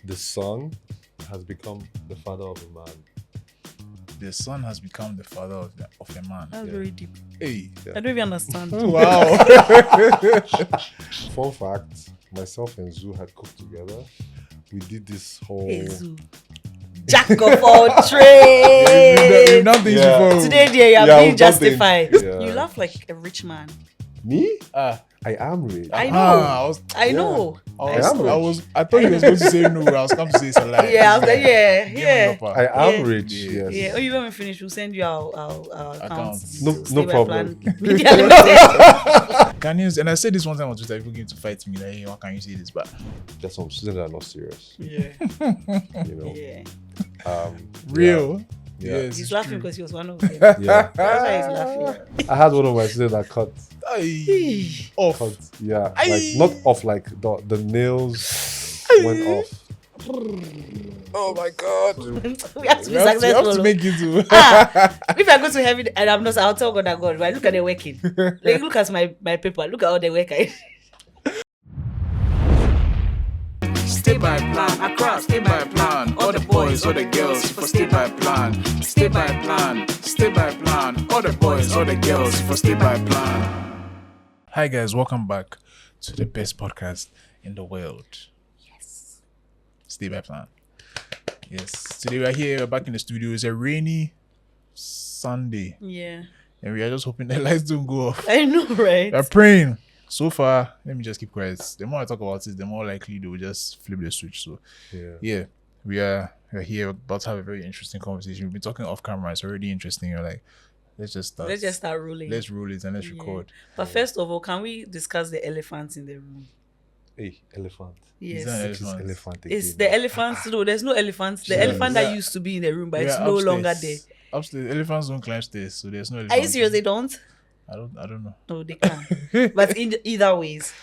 The son has become the father of a man. The son has become the father of a man. That's very deep. Hey. I don't even understand. Wow. Fun fact, myself and Zoo had cooked together. We did this whole... Hey, Zoo. Jack of all trades. We've done things before. Today, dear, you're Yeah, being we've done justified. things. Yeah. You laugh like a rich man. Me? I am rich. I know. I know. thought you were supposed to say no. I was come to say it's a lie. Yeah, I was like, yeah. I am rich, yes. Yeah. Oh, you when we finish, we'll send you our accounts. No problem. Ghanaians, and I said this one time on Twitter, people going to fight me like, hey, why can't you say this? But there's some students that are not serious. Yeah. You know. Yeah. Real. Yeah. Yes, He's laughing because he was one of them. Yeah. That's why he's laughing. I had one of my students that cut. Off. Yeah. Like not off, like the nails went off. Oh my god. We have to be We have successful. to make it to. If I go to heaven and I'm not, I'll tell God that God, right? Look at the working. Like, look at my paper. Look at all the work I Stay by plan, across, stay by plan. All the boys, all the girls, for stay by plan. Stay by plan, stay by plan. All the boys, all the girls, for stay by plan. Hi guys, welcome back to the best podcast in the world. Yes. Stay by plan. Yes. Today we're here, we're back in the studio. It's a rainy Sunday. Yeah. And we are just hoping the lights don't go off. I know, right? We're praying. So far, let me just keep quiet. The more I talk about it, the more likely they will just flip the switch. So yeah, we're here about to have a very interesting conversation. We've been talking off camera. It's already interesting. You're like, let's just start rolling. Let's roll it and let's record. But first of all, can we discuss the elephant in the room? Hey, elephant. Yes. Is that an It's elephant? elephant It's again. the elephant. No, there's no elephant. The elephant that used to be in the room, but it's no longer there. Upstairs, elephants don't climb stairs, so there's no elephant. Are you serious? They don't? I don't know. No, they can. But in either ways,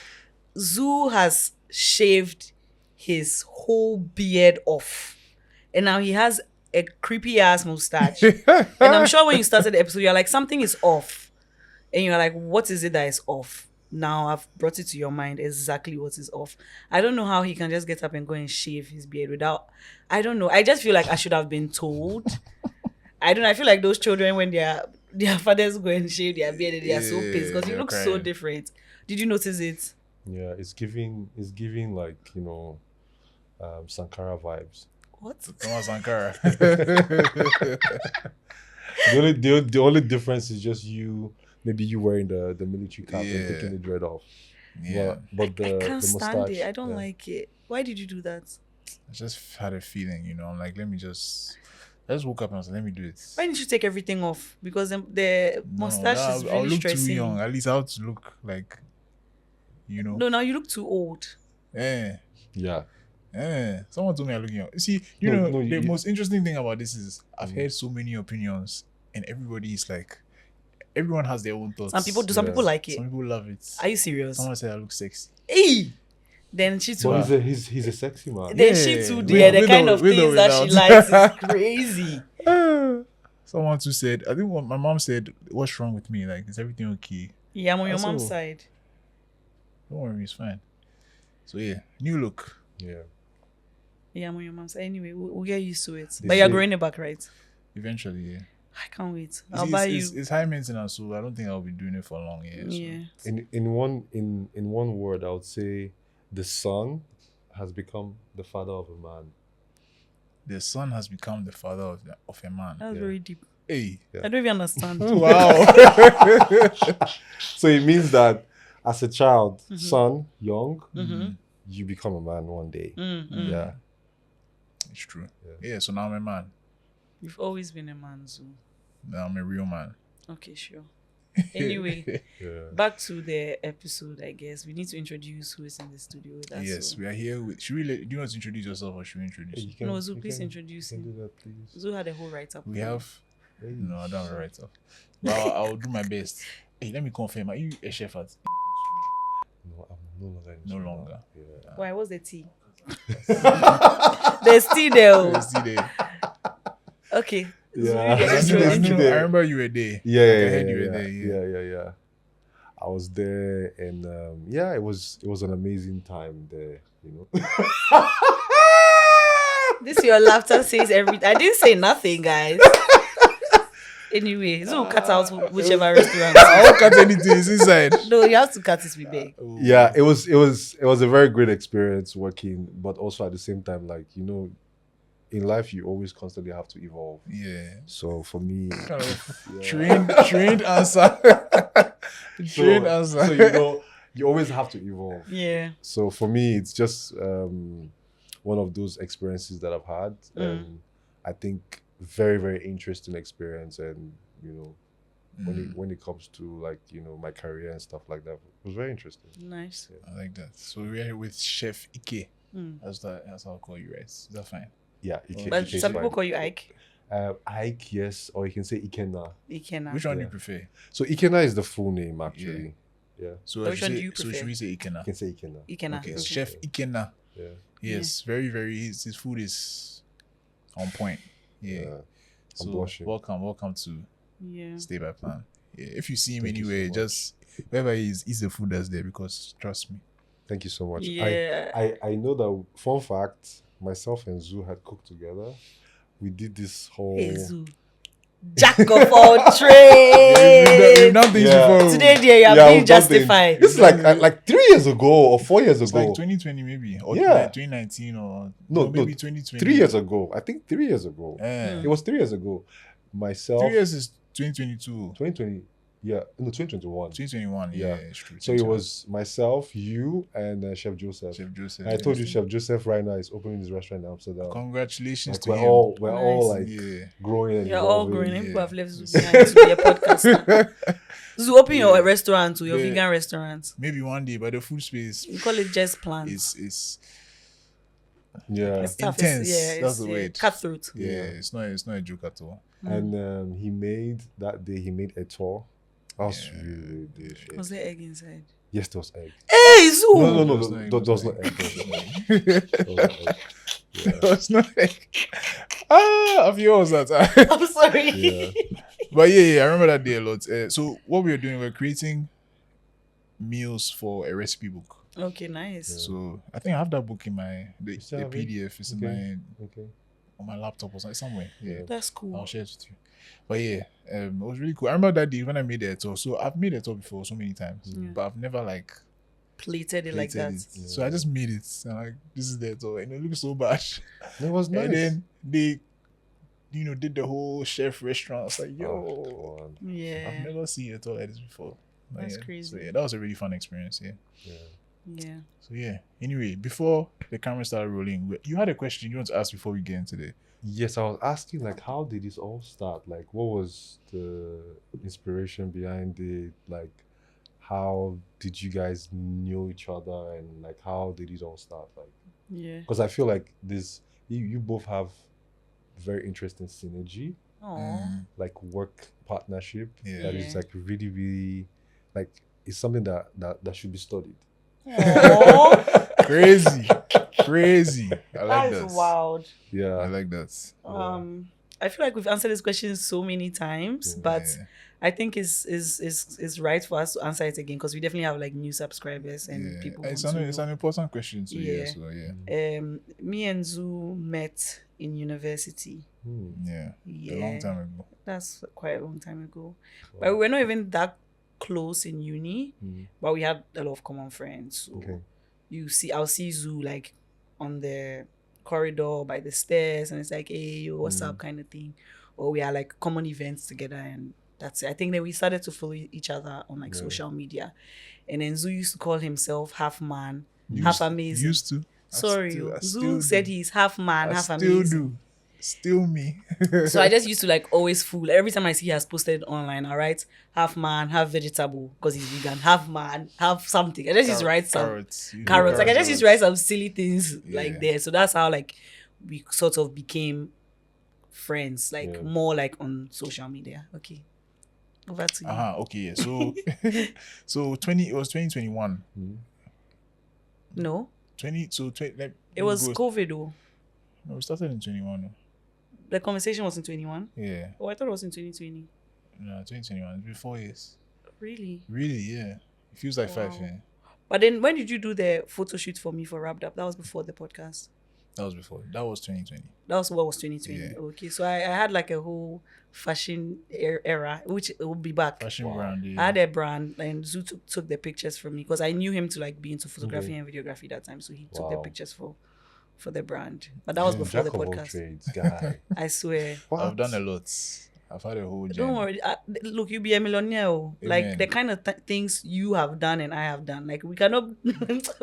Zoo has shaved his whole beard off. And now he has a creepy ass mustache. And I'm sure when you started the episode, you're like, something is off. And you're like, what is it that is off? Now I've brought it to your mind exactly what is off. I don't know how he can just get up and go and shave his beard without, I don't know. I just feel like I should have been told. I feel like those children when their fathers go and shave their beard and they are so pissed because you look so different. Did you notice it? Yeah, it's giving like, you know, Sankara vibes. What? Thomas Sankara. The only difference is just maybe you wearing the military cap and taking the dread off. Yeah. But the I can't the stand mustache, it. I don't like it. Why did you do that? I just had a feeling, I'm like, I just woke up and I was like, let me do it. Why didn't you take everything off? Because the mustache is I'll really look stressing. too young. At least I have to look like, No, now you look too old. Yeah. Someone told me I look young. See, the most interesting thing about this is I've heard so many opinions, and everybody is like, everyone has their own thoughts. Some people do. Some people like it. Some people love it. Are you serious? Someone said I look sexy. Hey. Then she too. But he's a sexy man. Then she too. The kind of things that she likes is crazy. Someone too said, I think what my mom said, what's wrong with me? Like, is everything okay? Yeah, I'm on your Also, mom's side. Don't worry, it's fine. So yeah, new look. Yeah. Yeah, I'm on your mom's side. Anyway, we'll get used to it. They But you're say- growing it back, right? Eventually, yeah. I can't wait. You I'll see, buy it's, you. it's high maintenance, so I don't think I'll be doing it for long. Yeah. So. Yeah. In one word, I would say the son has become the father of a man. The son has become the father of a man. That's very deep. Hey. Yeah. I don't even understand. Wow. So it means that as a child, Mm-hmm. son, young, Mhm. you become a man one day. Mm-hmm. Yeah. It's true. Yeah, so now I'm a man. You've always been a man, Zoo. Now I'm a real man. Okay, sure. Anyway, Yeah. back to the episode, I guess. We need to introduce who is in the studio with us. Yes, so. we are here with. Do you want to introduce yourself or should we introduce Hey, you? you can- No, Zoo, you please can- introduce you can him. do that, please. Zoo had a whole write-up. We have. Hey. No, I don't have a right off. But I'll do my best. Hey, let me confirm. Are you a chef at? No, I'm no longer. No longer. Yeah. Why? What's the tea? There's tea there. oh. Let's see there. Okay. Yeah. Zoo, Let's do intro, this intro. today. I remember you were there. Yeah, I yeah, heard yeah, you were yeah, there. yeah. I was there, and it was an amazing time there. This your laughter says everything. I didn't say nothing, guys. Anyway, so cut out whichever restaurant. I won't cut anything. It's inside. No, you have to cut it with big. Yeah, it was a very great experience working, but also at the same time, like, you know, in life you always constantly have to evolve. Yeah. So for me, Kind of yeah. trained answer. Trained answer. So you know, you always have to evolve. Yeah. So for me, it's just one of those experiences that I've had, and I think very, very interesting experience. And you know, when it comes to, like, you know, my career and stuff like that, it was very interesting. Nice. I like that. So we're here with Chef Ike. That's how I'll call you, right? Is that fine? Yeah, But some people call you Ike. Ike, yes, or you can say Ikenna. Ikenna. Which one do you prefer? So Ikenna is the full name, actually. Yeah, So Which one do you so prefer? should we say Ikenna? you can say Ikenna. Ikenna. Okay, Okay. Chef Ikenna. Yeah, Yes, very, very. His food is on point. Yeah. yeah. I'm So blushing. welcome to Yeah. Stay by Plan. Yeah. If you see him Thank you so anywhere, much. just wherever he is, eat the food that's there, because trust me. Thank you so much. Yeah. I know that, fun fact, myself and Zoo had cooked together. We did this whole... Hey, Zoo. Jack of all We've trades. done things Yeah. before. Today, dear, you are Yeah, being we've done things. justified. This is like 3 years ago or 4 years It's ago. like 2020 maybe, or Yeah. 2019, or No, maybe no, 2020. 3 years ago. I think 3 years ago. Yeah. It was 3 years ago. Myself... 3 years is 2022. 2020. Yeah, no, 2021. 2021. Yeah, Yeah. it's true. So it was myself, you, and Chef Joseph. Chef Joseph. I told you Chef Joseph right now is opening his restaurant in Amsterdam. Congratulations Like, to we're him. all Nice. like Yeah. growing and You're all evolving. growing. yeah. People have left Zoo behind to be a podcaster. Zoo, open your restaurant, to your Yeah. vegan restaurant. Maybe one day, but the food space We call it just plants. is Yeah. It's tough. intense. It's That's the word. Cutthroat. yeah, it's not a joke at all. And he made a tour. That was really, really delicious. Was there egg inside? Yes, there was egg. Hey, Zoo! No, There was no egg, there was not egg. There was not egg. Yeah. It's not like a few hours that time. I'm sorry. Yeah. But yeah, I remember that day a lot. So what we were doing, we were creating meals for a recipe book. Okay, nice. So I think I have that book in the still have it? PDF. It's Okay. in Okay. on my laptop or somewhere. Yeah. That's cool. I'll share it with you. But yeah, it was really cool. I remember that day when I made the tour. So I've made a tour before so many times, but I've never like Plated it like that. plated it. So I just made it. And like, this is the tour, and it looks so bad. It was nice. And then they, did the whole chef restaurant. I was like, yo, Oh, come on. Yeah. I've never seen a tour like this before. But That's yeah, crazy. So yeah, that was a really fun experience. Yeah. Yeah. Yeah. So yeah. Anyway, before the camera started rolling, you had a question you want to ask before we get into the. Yes, I was asking, like, how did this all start? Like, what was the inspiration behind it? Like, how did you guys know each other, and like, how did it all start? Like, Yeah. because I feel like you both have very interesting synergy, Oh. like work partnership. Yeah. That is Yeah. like really, really, like, it's something that should be studied. Crazy. I like That's that. wild. I Yeah. like that. I feel like we've answered this question so many times, but Yeah. I think it's right for us to answer it again, because we definitely have like new subscribers and Yeah. people. It's want to an know. important question too. Yeah. Yeah. So yeah. Me and Zoo met in university. Yeah. Yeah, A long time ago. That's quite a long time ago. But we were not even that close in uni, but we had a lot of common friends. So Okay. I'll see Zoo like on the corridor by the stairs, and it's like, hey, yo, what's up, kind of thing. Or we had like common events together, and that's it. I think that we started to follow each other on like social media. And then Zoo used to call himself half man, half amazing. Used to. Sorry, I Zoo still said do. he's half man, I half still amazing. do. Still me. So I just used to like always fool. Every time I see he has posted online, I write half man, half vegetable, because he's vegan, half man, half something. I just used to write some carrots. You do carrots. Like I just used to write carrots. some silly things Yeah. like there. So that's how like we sort of became friends, like more like on social media. Okay. Over to you. Okay. Yeah. So, it was 2021. No, 20. So 20. Like, it was COVID though. No, we started in 21. The conversation was in 21. Yeah. Oh, I thought it was in 2020. No, 2021. It's been 4 years. Really? Really? Yeah. It feels like 5. Wow. Yeah. But then when did you do the photo shoot for me for Wrapped Up? That was before the podcast. That was before. That was 2020. That was what was 2020. Yeah. Okay, so I had like a whole fashion era, which will be back. Fashion brand. I Yeah. had a brand, and Zoo took the pictures for me because I knew him to like be into photography Okay. and videography that time. So he took the Wow. pictures for the brand. But that was before the Jack of all podcast. trades, guy. I swear. What? I've done a lot. I've had a whole journey. Don't worry. Look, you'll be a millionaire. Oh. Like Amen. the kind of things you have done and I have done. Like we cannot. we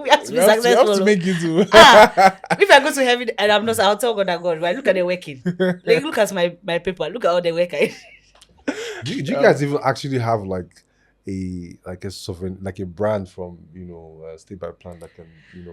have to be You have successful. to make it to. If I go to heaven and I'm not, I'll tell God that God, right? Look at the working. Like look at my paper. Look at all the work I. Do you guys even actually have like a sovereign, like a brand from Stay by Plan that can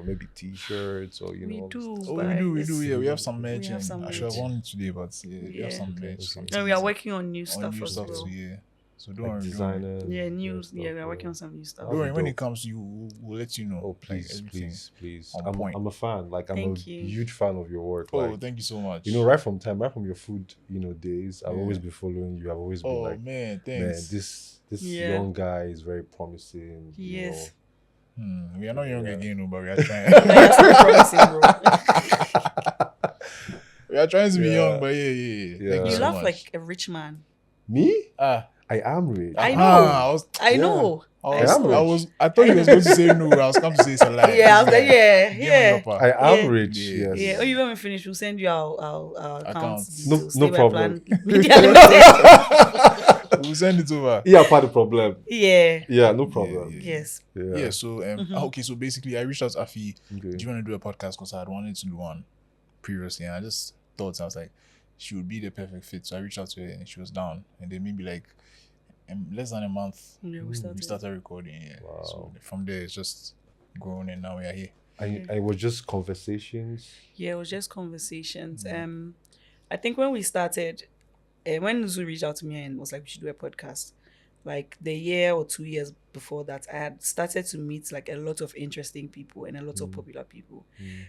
maybe T-shirts or We all this do. stuff? Oh, but we do. it's- Yeah, we have some merch. We have and some I should have merch. won it today, but we have some Yeah. merch. some And we are things working on new on stuff new as stuff well. too. Yeah. So don't Like worry. designers. Yeah, and new. stuff, Yeah, we're working on some new stuff. Don't worry. When Dope. it comes to you, we'll let you know. Oh like, please, everything. please. on point. I'm a fan. Like I'm Thank a you. huge fan of your work. Oh, Like, thank you so much. right from your food, days. I've Yeah. always been following you. I've always been Oh like, man, man, thanks. this Yeah. young guy is very promising. Yes. We are not young Yeah. again, no, but we are trying. That's so promising, bro. We are trying to be Yeah. young, but yeah. Yeah. Thank you You so laugh much. like a rich man. Me? Ah, I am rich. I know. I know. I thought you was going to say no. I was come to say it's a lie. Yeah, I was like, yeah, Give me yeah. your part. I am Yeah. rich. Yeah. Yes. Yeah. Oh, you when we finish, we'll send you our accounts. Accounts. details. No Stay by problem. Plan Media Limited. We'll send it over. Yeah, part of the problem. Yeah. Yeah, no problem. Yeah. Yes. Yeah, so okay, so basically I reached out to Afi. Okay. Do you want to do a podcast? Because I had wanted to do one previously, and I just thought, I was like, she would be the perfect fit. So I reached out to her and she was down. And then maybe like less than a month, Yeah, we we started. started recording. Yeah. Wow. So from there, it's just grown, and now we are here. I was just conversations. Yeah, it was just conversations. I think when we started, when Zoo reached out to me and was like, we should do a podcast, like the year or 2 years before that, I had started to meet like a lot of interesting people and a lot of popular people.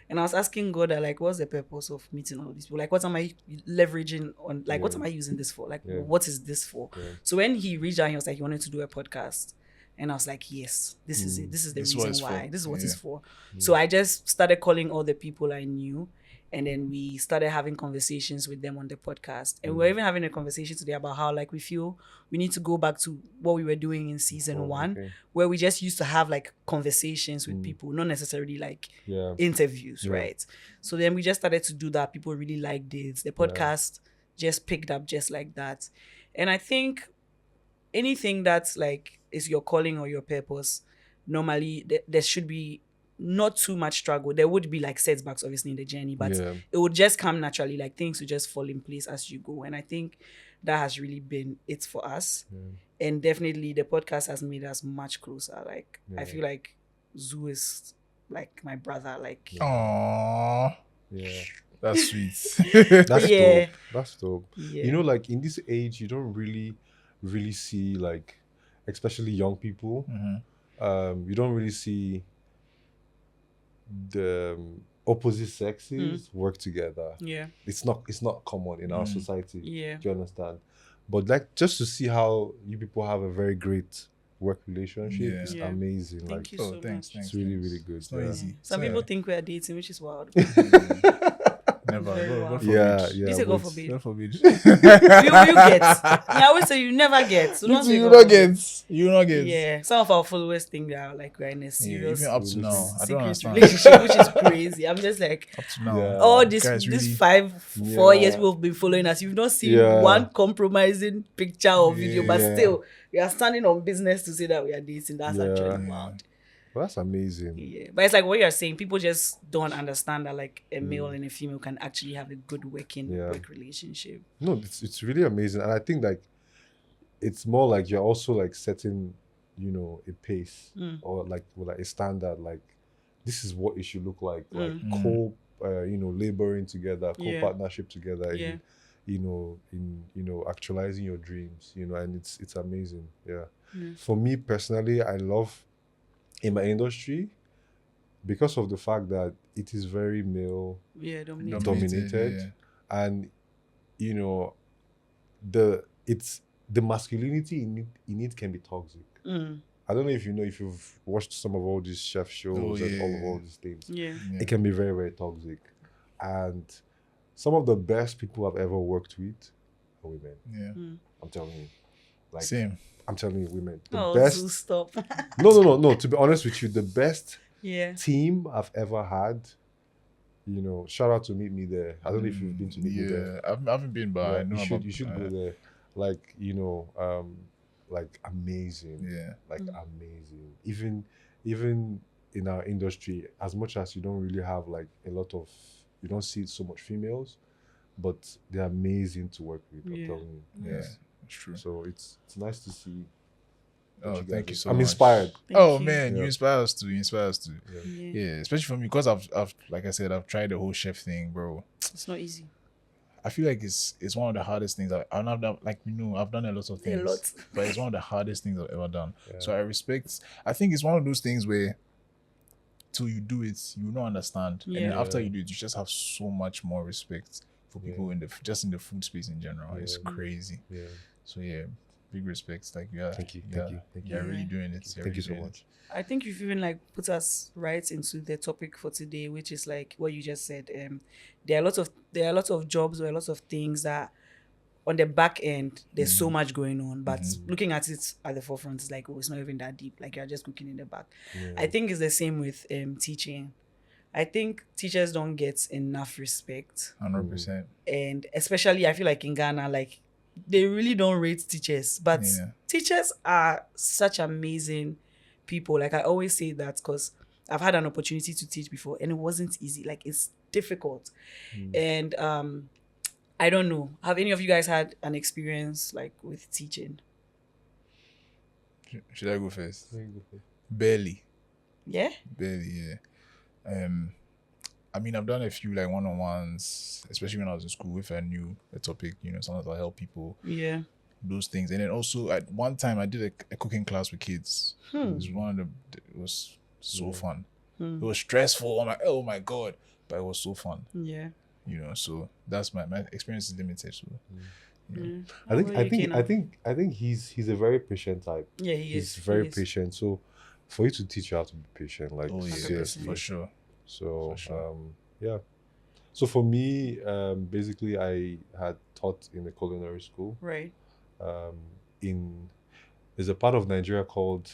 And I was asking God, like, what's the purpose of meeting all these people? Like, what am I leveraging on? Like, what am I using this for? Like, Yeah. what is this for? Yeah. So when he reached out, he was like, he wanted to do a podcast. And I was like, yes, this is it. This is the This is what reason it's why. for. This is what Yeah. it's for. So I just started calling all the people I knew. And then we started having conversations with them on the podcast. And we're even having a conversation today about how like we feel we need to go back to what we were doing in season one, okay. where we just used to have like conversations with people, not necessarily like Yeah. interviews, Yeah. right? So then we just started to do that. People really liked it. The podcast just picked up just like that. And I think anything that's like is your calling or your purpose, normally there should be not too much struggle. There would be like setbacks obviously in the journey, but Yeah. it would just come naturally. Like things would just fall in place as you go. And I think that has really been it for us. And definitely the podcast has made us much closer. Like I feel like Zoo is like my brother. Like Aww, Yeah. that's sweet. That's Yeah. dope. That's dope. yeah. Like in this age, you don't really see like, especially young people. You don't really see the opposite sexes work together. Yeah. It's not common in our society. Yeah. Do you understand? But like just to see how you people have a very great work relationship Yeah. is Yeah. amazing. Thank Like you Oh, so thanks. much. it's really, really good. It's not easy. Some So, people think we are dating, which is wild. never. Very God wild. forbid. Yeah, You yeah. say God but- forbid. God forbid. you get. I always say you never get. So don't say You God not forbid. get. You not get. Yeah. Some of our followers think that like we're in a Yeah, serious even up to now, I don't secret understand. relationship, which is crazy. I'm just like, Up to now, Yeah. all this guys really- 4 years Yeah. people have been following us. You've not seen Yeah. one compromising picture or video, but Yeah. still we are standing on business to say that we are dating. That's Yeah. actually wild. Well, that's amazing. Yeah. But it's like what you're saying, people just don't understand that like a male and a female can actually have a good working Yeah. work relationship. No, it's really amazing, and I think like it's more like you're also like setting, a pace or like a standard. Like this is what it should look like. Like laboring together, Yeah. partnership together. Yeah. In actualizing your dreams. And it's amazing. Yeah. Mm. For me personally, I love in my industry because of the fact that it is very male Yeah, dominated. dominated. And the masculinity in it can be toxic. I don't know if if you've watched some of all these chef shows and all of all these things. Yeah. It can be very, very toxic. and some of the best people I've ever worked with are women. Yeah. I'm telling you, like Same. I'm telling you, women. The Oh, best. Zoo, stop. No. To be honest with you, the best Yeah. team I've ever had. You know, shout out to Meet Me There. I don't know if you've been to Meet Me There. I haven't been, but Yeah, I know you should go there. Like, you know, like amazing. Yeah. Like amazing. Even in our industry, as much as you don't really have like you don't see so much females, but they're amazing to work with. I'm telling you. Yeah, Yes. it's true. So it's nice to see. Oh, thank you so I'm much. inspired. Oh you. man, Yeah. you inspire us too. You inspire us too. Yeah. Yeah, especially for me because I've like I said, I've tried the whole chef thing, bro. It's not easy. I feel like it's one of the hardest things I've done. Like, you know, I've done a lot of things, lot. but it's one of the hardest things I've ever done. Yeah. So I think it's one of those things where till you do it, you don't understand, and then Yeah. after you do it, you just have so much more respect for people in the food space in general. It's crazy. Yeah. So yeah, big respect. Like Thank you. You're really doing it. Thank you so much. I think you've even like put us right into the topic for today, which is like what you just said. There are a lot of jobs or a lot of things that on the back end there's so much going on, but looking at it at the forefront is like, oh, it's not even that deep. Like you're just cooking in the back. Yeah. I think it's the same with teaching. I think teachers don't get enough respect, 100%. and especially I feel like in Ghana, like they really don't rate teachers, but teachers are such amazing people. Like I always say that because I've had an opportunity to teach before and it wasn't easy. Like it's difficult. And I don't know, have any of you guys had an experience like with teaching? Should I go first? Barely, Yeah. yeah. I mean, I've done a few like one-on-ones, especially when I was in school. If I knew a topic, you know, sometimes I'll help people. Yeah. Those things, and then also at one time I did a cooking class with kids. It was so fun. It was stressful. I'm like, oh my god, but it was so fun. Yeah. You know, so that's my experience is limited. So I think he's a very patient type. Yeah, he He's is. very patient. So for you to teach, you have to be patient. Like oh yeah, seriously. for sure. So For sure. yeah. So for me, basically I had taught in a culinary school. Right. There's a part of Nigeria called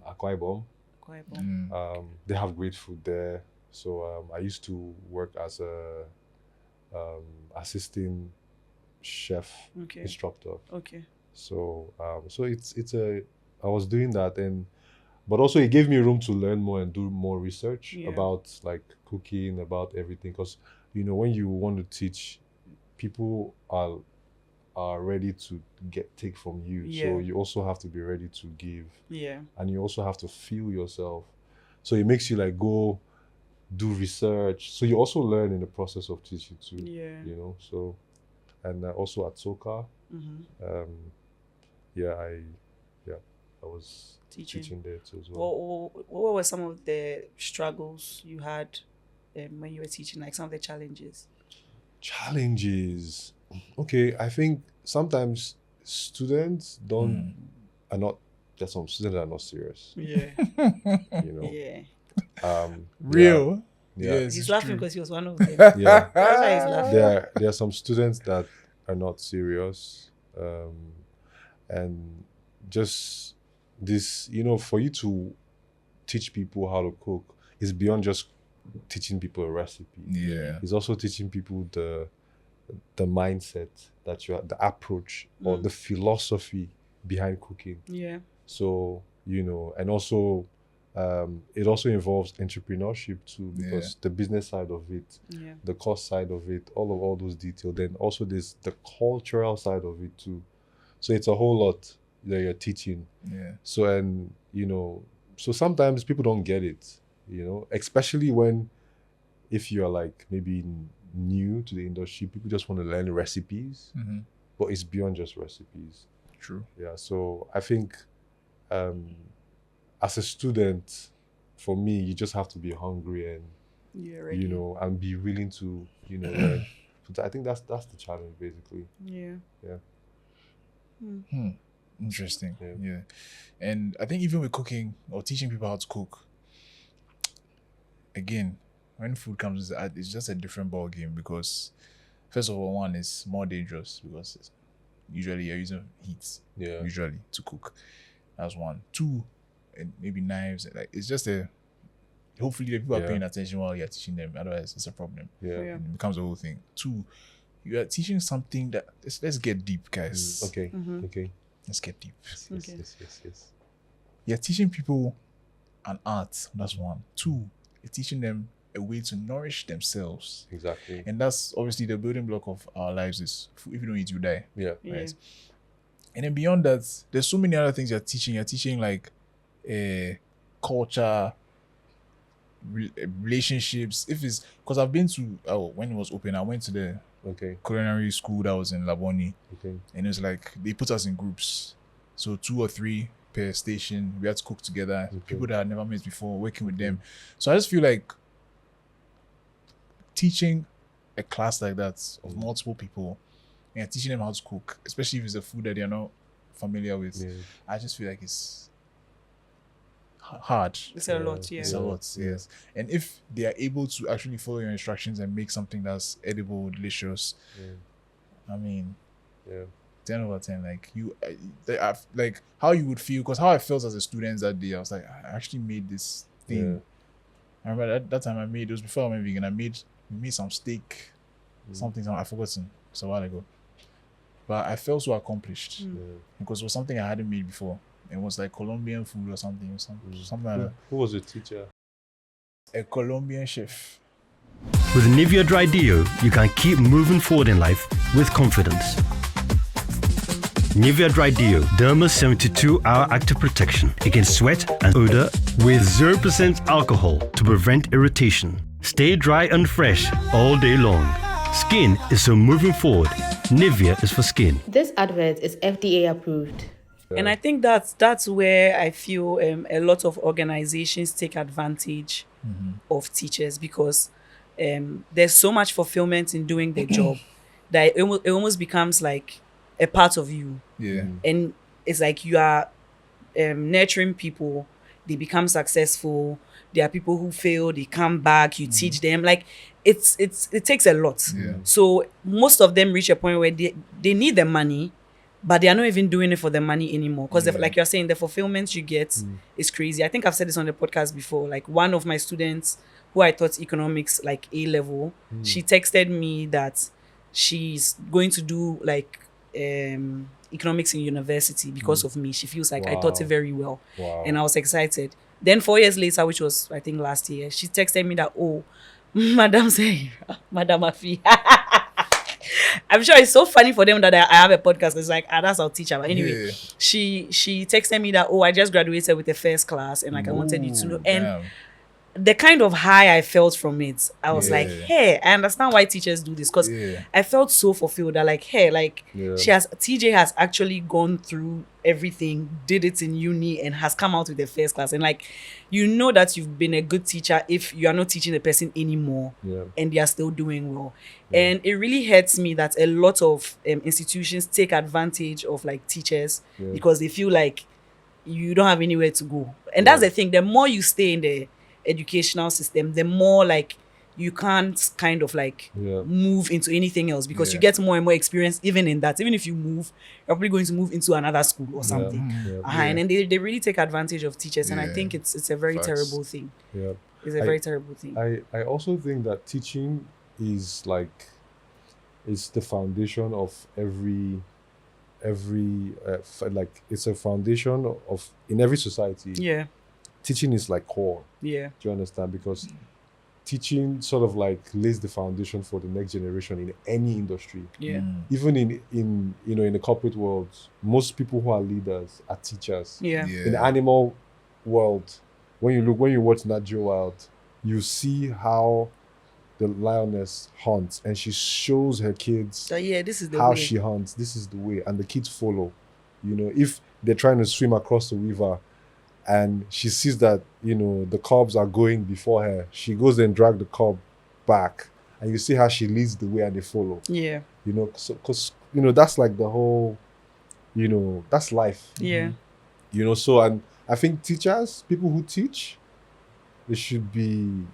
Akwuebue. Quite bon. They have great food there. So I used to work as a assisting chef Okay. instructor. Okay. So I was doing that, but also it gave me room to learn more and do more research about like cooking, about everything. Because you know, when you want to teach, people are ready to take from you. So you also have to be ready to give. Yeah. And you also have to feel yourself. So it makes you like go do research. So you also learn in the process of teaching too. Yeah. You know, so and also at Soka, I was teaching there too as well. What were some of the struggles you had when you were teaching, like some of the challenges? Challenges. Okay, I think sometimes students are not. There's some students that are not serious. Yeah. You know. Yeah. Real. Yeah. Yes, He's it's laughing true. because he was one of them. Yeah. That's why he's laughing. There are some students that are not serious, and just this, you know, for you to teach people how to cook is beyond just teaching people a recipe. Yeah. It's also teaching people the mindset that the approach or the philosophy behind cooking. Yeah. So, you know, and also it also involves entrepreneurship too, because the business side of it, the cost side of it, all those details. Then also there's the cultural side of it too. So it's a whole lot that you're teaching. Yeah. So, and you know, so sometimes people don't get it, you know, especially if you're like maybe new to the industry, people just want to learn recipes, but it's beyond just recipes. True. Yeah. So I think as a student, for me, you just have to be hungry and you know, and be willing to, you know, learn. So I think that's the challenge basically. Yeah. Yeah. Interesting. Yeah. And I think even with cooking or teaching people how to cook, again, when food comes, it's just a different ball game because first of all, one is more dangerous because usually you're using heat usually to cook. That's one. Two, and maybe knives. Like it's just a. Hopefully, the people are paying attention while you're teaching them. Otherwise, it's a problem. Yeah. It becomes a whole thing. Two, you are teaching something that let's get deep, guys. Okay. Okay. Let's get deep. Yes. You're teaching people an art. That's one. Two, you're teaching them a way to nourish themselves. Exactly. And that's obviously the building block of our lives is if you don't eat, you die. Yeah. Right. And then beyond that, there's so many other things you're teaching. You're teaching like culture, relationships. If it's because I've been to when it was open, I went to the culinary school that was in Laboni. Okay. And it was like they put us in groups. So 2 or 3 per station. We had to cook together. People that I had never met before, working with them. So I just feel like teaching a class like that of multiple people and teaching them how to cook, especially if it's a food that they're not familiar with, I just feel like it's hard. It's a lot, It's a lot, yes. And if they are able to actually follow your instructions and make something that's edible, delicious, I mean, 10 over 10. Like like how you would feel, because how I felt as a student that day, I was like, I actually made this thing. I remember that time I made, it was before I went vegan, we made some steak, something I've forgotten. It's a while ago. But I felt so accomplished because it was something I hadn't made before. It was like Colombian food or something like that. Who was your teacher? A Colombian chef. With Nivea Dry Deo, you can keep moving forward in life with confidence. Nivea Dry Deo, Derma's 72-hour active protection against sweat and odor with 0% alcohol to prevent irritation. Stay dry and fresh all day long. Skin is so moving forward. Nivea is for skin. This advert is FDA approved. And I think that's where I feel a lot of organizations take advantage of teachers, because there's so much fulfillment in doing their job that it almost becomes like a part of you. And it's like you are nurturing people, they become successful. There are people who fail, they come back, you teach them. Like it takes a lot. So most of them reach a point where they need the money, but they are not even doing it for the money anymore. Because like you're saying, the fulfillment you get is crazy. I think I've said this on the podcast before. Like one of my students who I taught economics, like A level, she texted me that she's going to do like economics in university because of me. She feels like I taught it very well. And I was excited. Then 4 years later, which was I think last year, she texted me that, Madam Afi. I'm sure it's so funny for them that I have a podcast. It's like, that's our teacher. But anyway, she texted me that, I just graduated with the first class and like I wanted you to know. And the kind of high I felt from it, I was like, hey, I understand why teachers do this, because I felt so fulfilled that like, hey, like TJ has actually gone through everything, did it in uni and has come out with the first class. And like, you know that you've been a good teacher if you are not teaching the person anymore and they are still doing well. And it really hurts me that a lot of institutions take advantage of like teachers because they feel like you don't have anywhere to go. And that's the thing, the more you stay in the educational system, the more like you can't kind of like move into anything else, because you get more and more experience even in that. Even if you move, you're probably going to move into another school or something. And then they really take advantage of teachers, and I think it's a very terrible thing. It's a very terrible thing. I also think that teaching is the foundation of every like it's a foundation of in every society. Teaching is like core. Do you understand? Because teaching sort of like lays the foundation for the next generation in any industry. Even in the corporate world, most people who are leaders are teachers. In the animal world, when you watch Nat Geo Wild, you see how the lioness hunts, and she shows her kids this is the how way she hunts. This is the way, and the kids follow. If they're trying to swim across the river, and she sees that, the cubs are going before her, she goes and drag the cub back, and you see how she leads the way and they follow. Because that's like the whole, that's life. So, and I think teachers, people who teach, they should be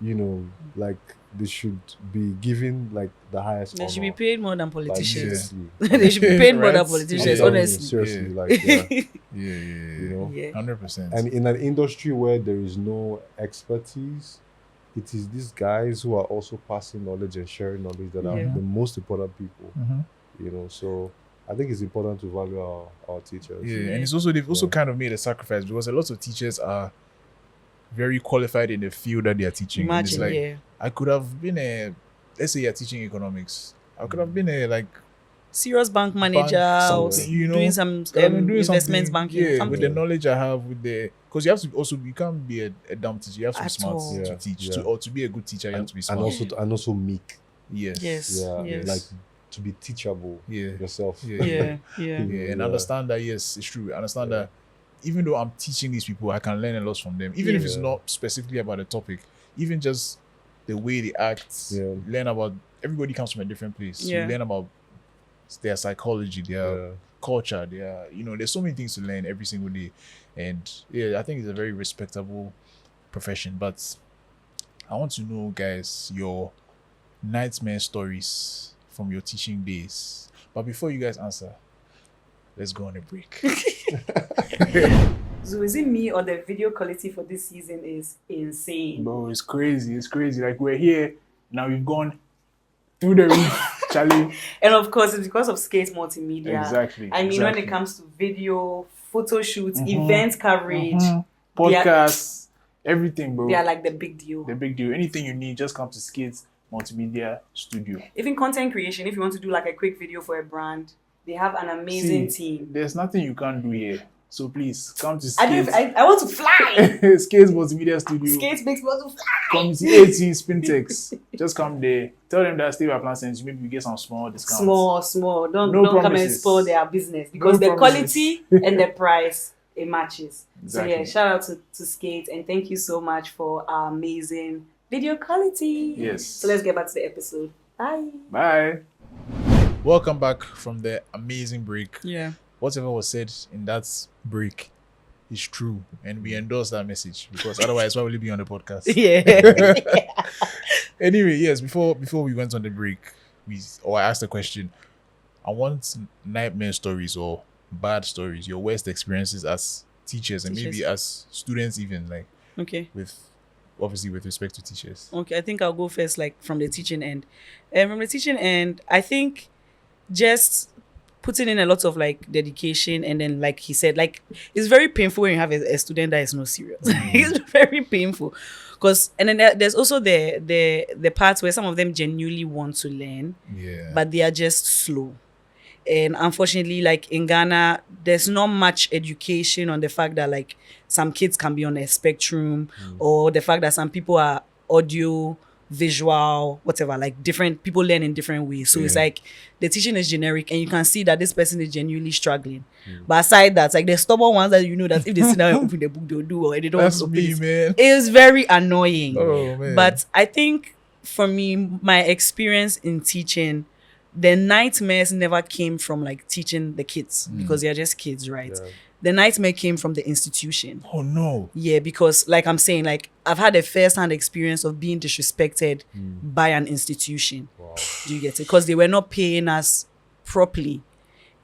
you know, like they should be given like the highest They honor. should be paid more than Like, politicians. seriously. They should be paid more than Right? politicians, I'm telling you, honestly. seriously, Yeah. like yeah, Yeah. you know. Yeah. 100%. And in an industry where there is no expertise, it is these guys who are also passing knowledge and sharing knowledge that are Yeah. the most important people. Mhm. You know, so I think it's important to value our teachers. Yeah, and it's also they've also Yeah. kind of made a sacrifice because a lot of teachers are very qualified in the field that they are teaching. And it's Imagine, like yeah. I could have been let's say you're teaching economics. I could have been Serious bank manager or something, you know, doing some I've been doing investments something, banking. yeah, something. with the knowledge I have, because you have to also, you can't be a dumb teacher. You have to be At smart all. to Yeah, teach, yeah. or to be a good teacher. You have to be smart. and also meek. Yes. Yes. Yeah, like to be teachable Yeah. yourself. Yeah. Yeah. Yeah, and Yeah. understand that yes, it's true. Understand that even though I'm teaching these people, I can learn a lot from them. Even if it's Yeah. not specifically about the topic, even just the way they act, Yeah. learn about everybody comes from a different place. So Yeah. you learn about their psychology, their Yeah. culture, their there's so many things to learn every single day. And yeah, I think it's a very respectable profession. But I want to know, guys, your nightmare stories from your teaching days. But before you guys answer, let's go on a break. So is it me or the video quality for this season is insane? Bro, it's crazy. It's crazy. Like, we're here. Now we've gone through the roof, Charlie. And of course, it's because of Skate Multimedia. Exactly. I mean, when exactly. it comes to video, photo shoots, event coverage, Podcasts, everything, bro. they are like the big deal. The big deal. Anything you need, just come to Skates Multimedia Studio. Even content creation, if you want to do like a quick video for a brand, they have an amazing team. There's nothing you can't do here. So please come to I, don't, Skates. I want to fly. Skates Multimedia Studio. Skate makes me want to fly. Community 18 Spintex. Just come there. Tell them that Stay by Plan sends you. Maybe you get some small discounts. Small. Don't No come and promises. spoil their business because No the promises. quality and the price it matches. Exactly. So yeah, shout out to Skate and thank you so much for our amazing video quality. Yes. So let's get back to the episode. Bye. Bye. Welcome back from the amazing break. Yeah. Whatever was said in that break is true, and we endorse that message because otherwise, why will it be on the podcast? Yeah. Anyway, yes. Before we went on the break, I asked a question. I want nightmare stories or bad stories, your worst experiences as teachers and maybe as students, even like Okay. with respect to teachers. Okay, I think I'll go first, like from the teaching end. And from the teaching end, I think just putting in a lot of like dedication, and then like he said, like it's very painful when you have a student that is not serious. It's very painful, because and then there's also the parts where some of them genuinely want to learn, Yeah. but they are just slow. And unfortunately, like in Ghana, there's not much education on the fact that like some kids can be on a spectrum, or the fact that some people are audio, visual, whatever, like different people learn in different ways. So it's like the teaching is generic and you can see that this person is genuinely struggling. But aside that, like the stubborn ones that you know that if they sit down and open the book, they'll do, or they don't want That's to open me, it. man. It was very annoying. Oh man. But I think for me, my experience in teaching, the nightmares never came from like teaching the kids because they're just kids, right? Yeah. The nightmare came from the institution. Oh no. Yeah, because like I'm saying, like I've had a first-hand experience of being disrespected by an institution. Wow. Do you get it? Because they were not paying us properly.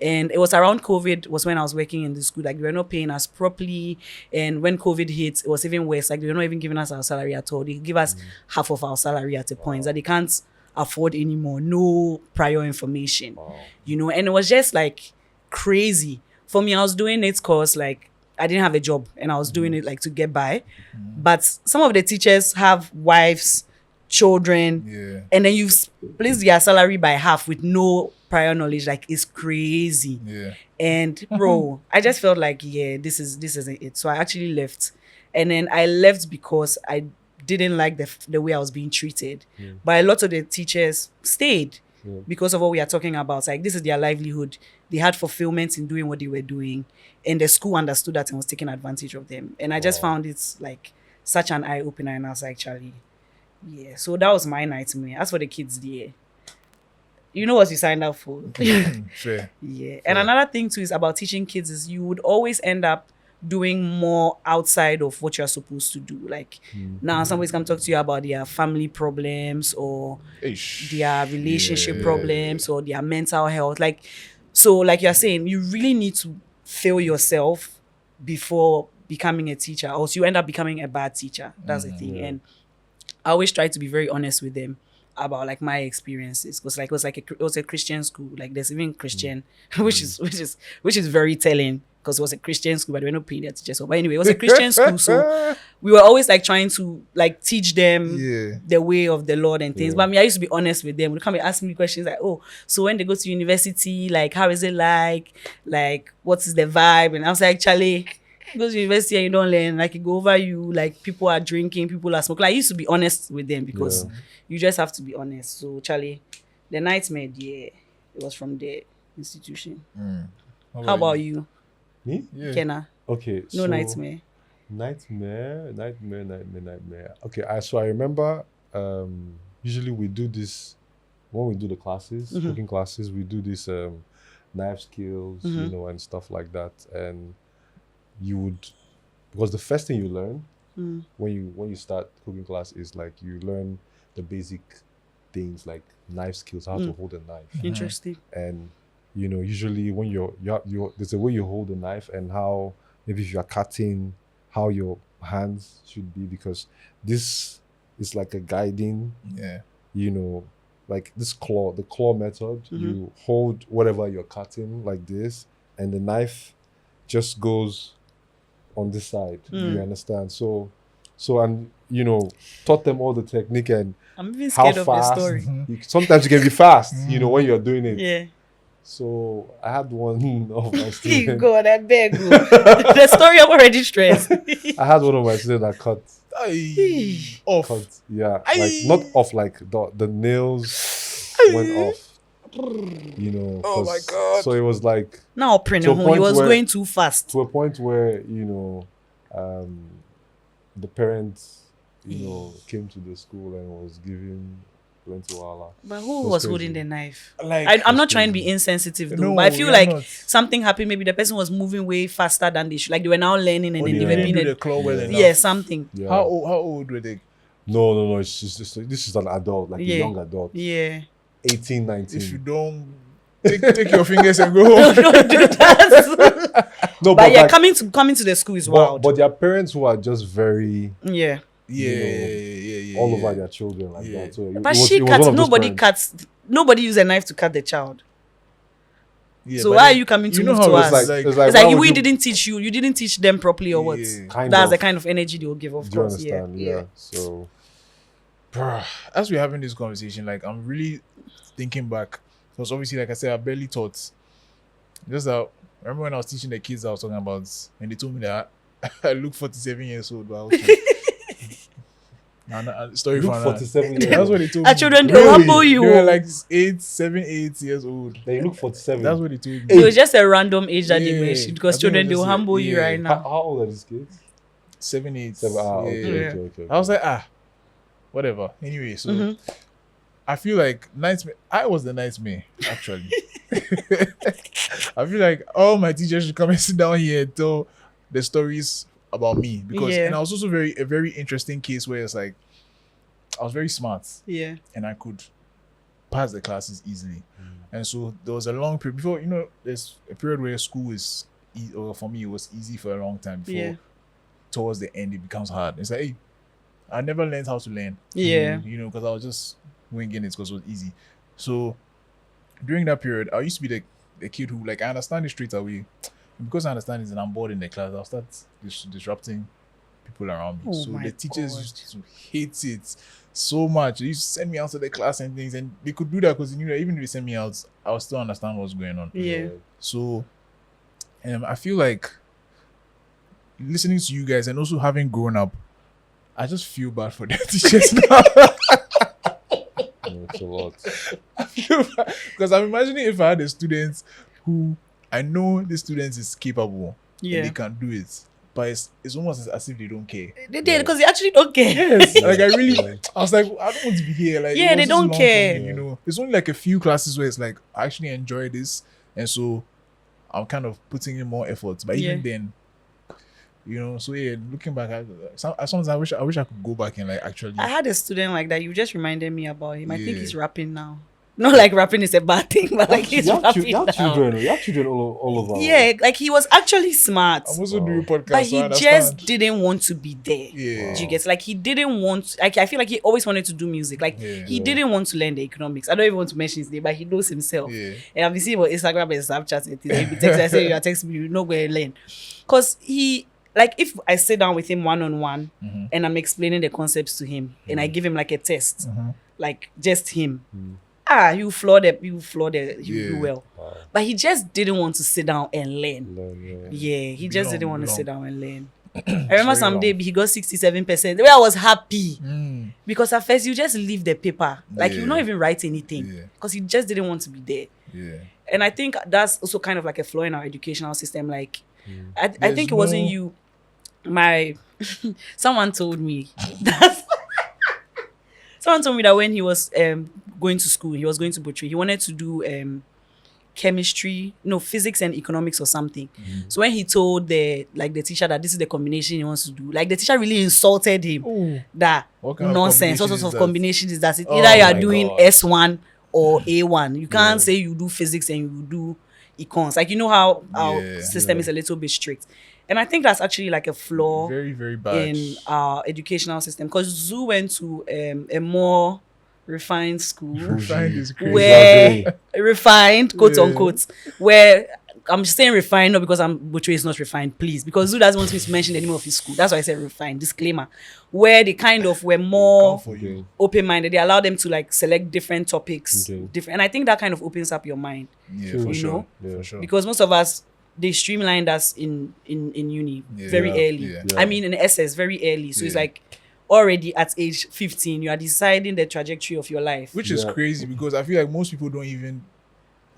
And it was around COVID was when I was working in the school. Like they were not paying us properly. And when COVID hit, it was even worse. Like they were not even giving us our salary at all. They give us half of our salary at a point that they can't afford anymore. No prior information. Wow. You know, and it was just like crazy. For me, I was doing it because like I didn't have a job and I was doing it like to get by. But some of the teachers have wives, children, Yeah. and then you split their salary by half with no prior knowledge. Like it's crazy. Yeah. And bro, I just felt like, yeah, this isn't it. So I actually left. And then I left because I didn't like the way I was being treated. But a lot of the teachers stayed because of what we are talking about. Like this is their livelihood. They had fulfillment in doing what they were doing. And the school understood that and was taking advantage of them. And I just found it like such an eye-opener. And I was like, Charlie, yeah. So that was my nightmare. As for the kids there, you know what you signed up for. Fair. Yeah. And another thing too is about teaching kids is you would always end up doing more outside of what you're supposed to do. Like now somebody's come talk to you about their family problems or their relationship problems or their mental health. Like, so like you're saying, you really need to fail yourself before becoming a teacher, or else you end up becoming a bad teacher. That's the thing. And I always try to be very honest with them about like my experiences, because like it was a Christian school. Like there's even Christian, which is very telling, because it was a Christian school, but they were not paying their teachers. So, but anyway, it was a Christian school, so we were always like trying to like teach them the way of the Lord and things. But I mean, I used to be honest with them. They come and ask me questions like, oh, so when they go to university, like how is it like what is the vibe? And I was like, Charlie, you go to university and you don't learn, like it go over you, like people are drinking, people are smoking. Like I used to be honest with them, because you just have to be honest. So Charlie, the nightmare, it was from the institution. How about you? Me? Yeah. Ikenna? Okay. No nightmare. Nightmare. Okay, so I remember usually we do this when we do the classes, cooking classes, we do this knife skills, and stuff like that. And you would, because the first thing you learn when you start cooking class is like you learn the basic things like knife skills, how to hold a knife. Interesting. And usually when you're there's a way you hold a knife, and how maybe if you're cutting, how your hands should be, because this is like a guiding, like this the claw method. You hold whatever you're cutting like this, and the knife just goes on this side. You understand? So and taught them all the technique and I'm even scared how of the fast. story. Sometimes you can be fast, when you're doing it. Yeah. So I had one of my You students. go, I beg you. The story I'm already stressed. I had one of my students that cut, Off. like not off, like the nails went off. Oh my God. So it was like Now, Prince, To a he point was where- going too fast. to a point where the parents came to the school and was giving plenty wala. But who That's was crazy. holding the knife? Like, I'm not trying to be insensitive though, No, but I feel you're like not. something happened. Maybe the person was moving way faster than they should. Like they were now learning and or then they they were didn't being do the claw well enough. yeah, something. Yeah. How old were they? No. It's just this is an adult, like Yeah. a young adult, Yeah. 18, 19. If you don't take your fingers and go home. Don't do that. No, But yeah, like, coming to the school is wild. but their parents who are just very Yeah. Yeah. all over their children like Yeah. that. So But it she was cuts. one of those Nobody parents. cuts. Nobody use a knife to cut the child. Yeah, So but why then- are you coming to know move how to it's us? It's like, like It's why like would we you- didn't teach you. You didn't teach them properly or what? Yeah. Kind That's of. the kind of energy they will give. Of Do you course. understand? Yeah. So Bruh, as we're having this conversation, like I'm really thinking back, because obviously, like I said, I barely taught. Just that, remember when I was teaching the kids, I was talking about, and they told me that I look 47 years old. But okay. Story look for 47 years That's old. what they told Our me. children they Really? will humble you. They were like 8 years old. They look 47. That's what they told me. It was just a random age that they Yeah. mentioned, I because think children it they was will just humble you yeah. right how now. old are these kids? 7, 8. 7. Yeah. Okay. I was like, whatever. Anyway, so Mhm. I feel like nightmare. I was the nightmare, actually. I feel like all my teachers should come and sit down here and tell the stories about me, because Yeah. and I was also a very interesting case where it's like I was very smart Yeah. and I could pass the classes easily, and so there was a long period before there's a period where school is or for me it was easy for a long time before Yeah. towards the end it becomes hard. It's like, hey, I never learned how to learn. Yeah. Because I was just winging it because it was easy. So during that period, I used to be the kid who, like, I understand it straight away. And because I understand it and I'm bored in the class, I'll start disrupting people around me. Oh So my the teachers God. used to hate it so much. They used to send me out to the class and things, and they could do that because they knew that even if they send me out, I would still understand what's going on. Yeah. So I feel like listening to you guys and also having grown up, I just feel bad for their teachers now. It's a lot. Because I'm imagining if I had a student who I know the student is capable Yeah. and they can do it, but it's almost as if they don't care. They did because they actually don't care. Yes, like I was like, I don't want to be here. Like, Yeah, it they was just don't long for care. me, There's only like a few classes where it's like I actually enjoy this, and so I'm kind of putting in more effort. But even Yeah. then, You know, so yeah, looking back, sometimes I wish I could go back and like actually. I had a student like that. You just reminded me about him. I think Yeah. he's rapping now. Not like rapping is a bad thing, but like he's rapping you have now. children. You have children all over. Yeah, like he was actually smart, I'm also doing podcast, but so he I just understand. didn't want to be there. Yeah. Do you get? Like he didn't want. Like I feel like he always wanted to do music. Like Yeah. he didn't want to learn the economics. I don't even want to mention his name, but he knows himself. Yeah. And I've been seeing about Instagram and Snapchat and things. He text, I say you are texting me, you know where to learn. Cause he like if I sit down with him one-on-one and I'm explaining the concepts to him and I give him like a test, like just him. You flawed it, you do well. But he just didn't want to sit down and learn. Yeah, he just didn't want to sit down and learn. I remember someday he got 67%. Where I was happy. Because at first you just leave the paper. Like you not even write anything. Because he just didn't want to be there. Yeah. And I think that's also kind of like a flaw in our educational system. Like I think it wasn't you. Someone told me that when he was going to school, he was going to Butchery, he wanted to do physics and economics or something. So when he told the teacher that this is the combination he wants to do, like the teacher really insulted him. That What kind of nonsense, what combination sort of is that? combination is that? Either Oh you are my doing God. S1 or A1. You can't say you do physics and you do econs. Like, you know how our Yeah. system is a little bit strict. And I think that's actually like a flaw Very, very bad. in our educational system. Because Zoo went to a more refined school. Refined is crazy. Where refined, quote Yeah. unquote, where I'm saying refined, not because Butchery is not refined, please, because Zoo doesn't want me to mention the name of his school. That's why I said refined, disclaimer. Where they kind of were more Come for you. open-minded. They allow them to like select different topics, Okay. and I think that kind of opens up your mind, Yeah, True. for You sure. know? For sure. because most of us, they streamlined us in uni very Yeah. early. Yeah. I mean, in SS very early. So it's Yeah. like already at age 15, you are deciding the trajectory of your life. Which is Yeah. crazy because I feel like most people don't even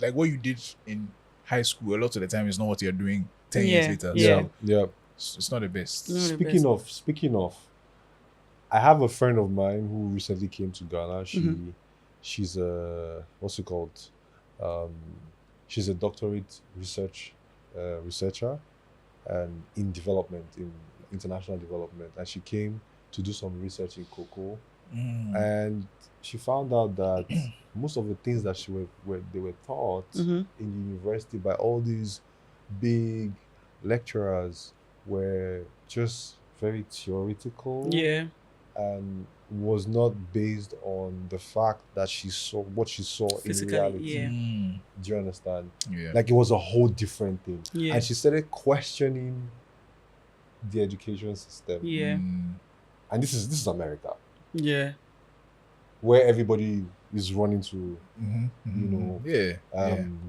like what you did in high school. A lot of the time is not what you're doing 10 years Yeah. later. Yeah. So Yeah. it's not the best. No. the Speaking of, I have a friend of mine who recently came to Ghana. She's a what's it called? She's a doctorate researcher, and in development, in international development, and she came to do some research in cocoa, and she found out that most of the things that they were taught in university by all these big lecturers were just very theoretical, Yeah. and was not based on the fact that she saw what she saw Physically, in reality. yeah. Do you understand? Yeah. Like it was a whole different thing. Yeah. And she started questioning the education system. Yeah. And this is America, Yeah. where everybody is running to You know, Yeah.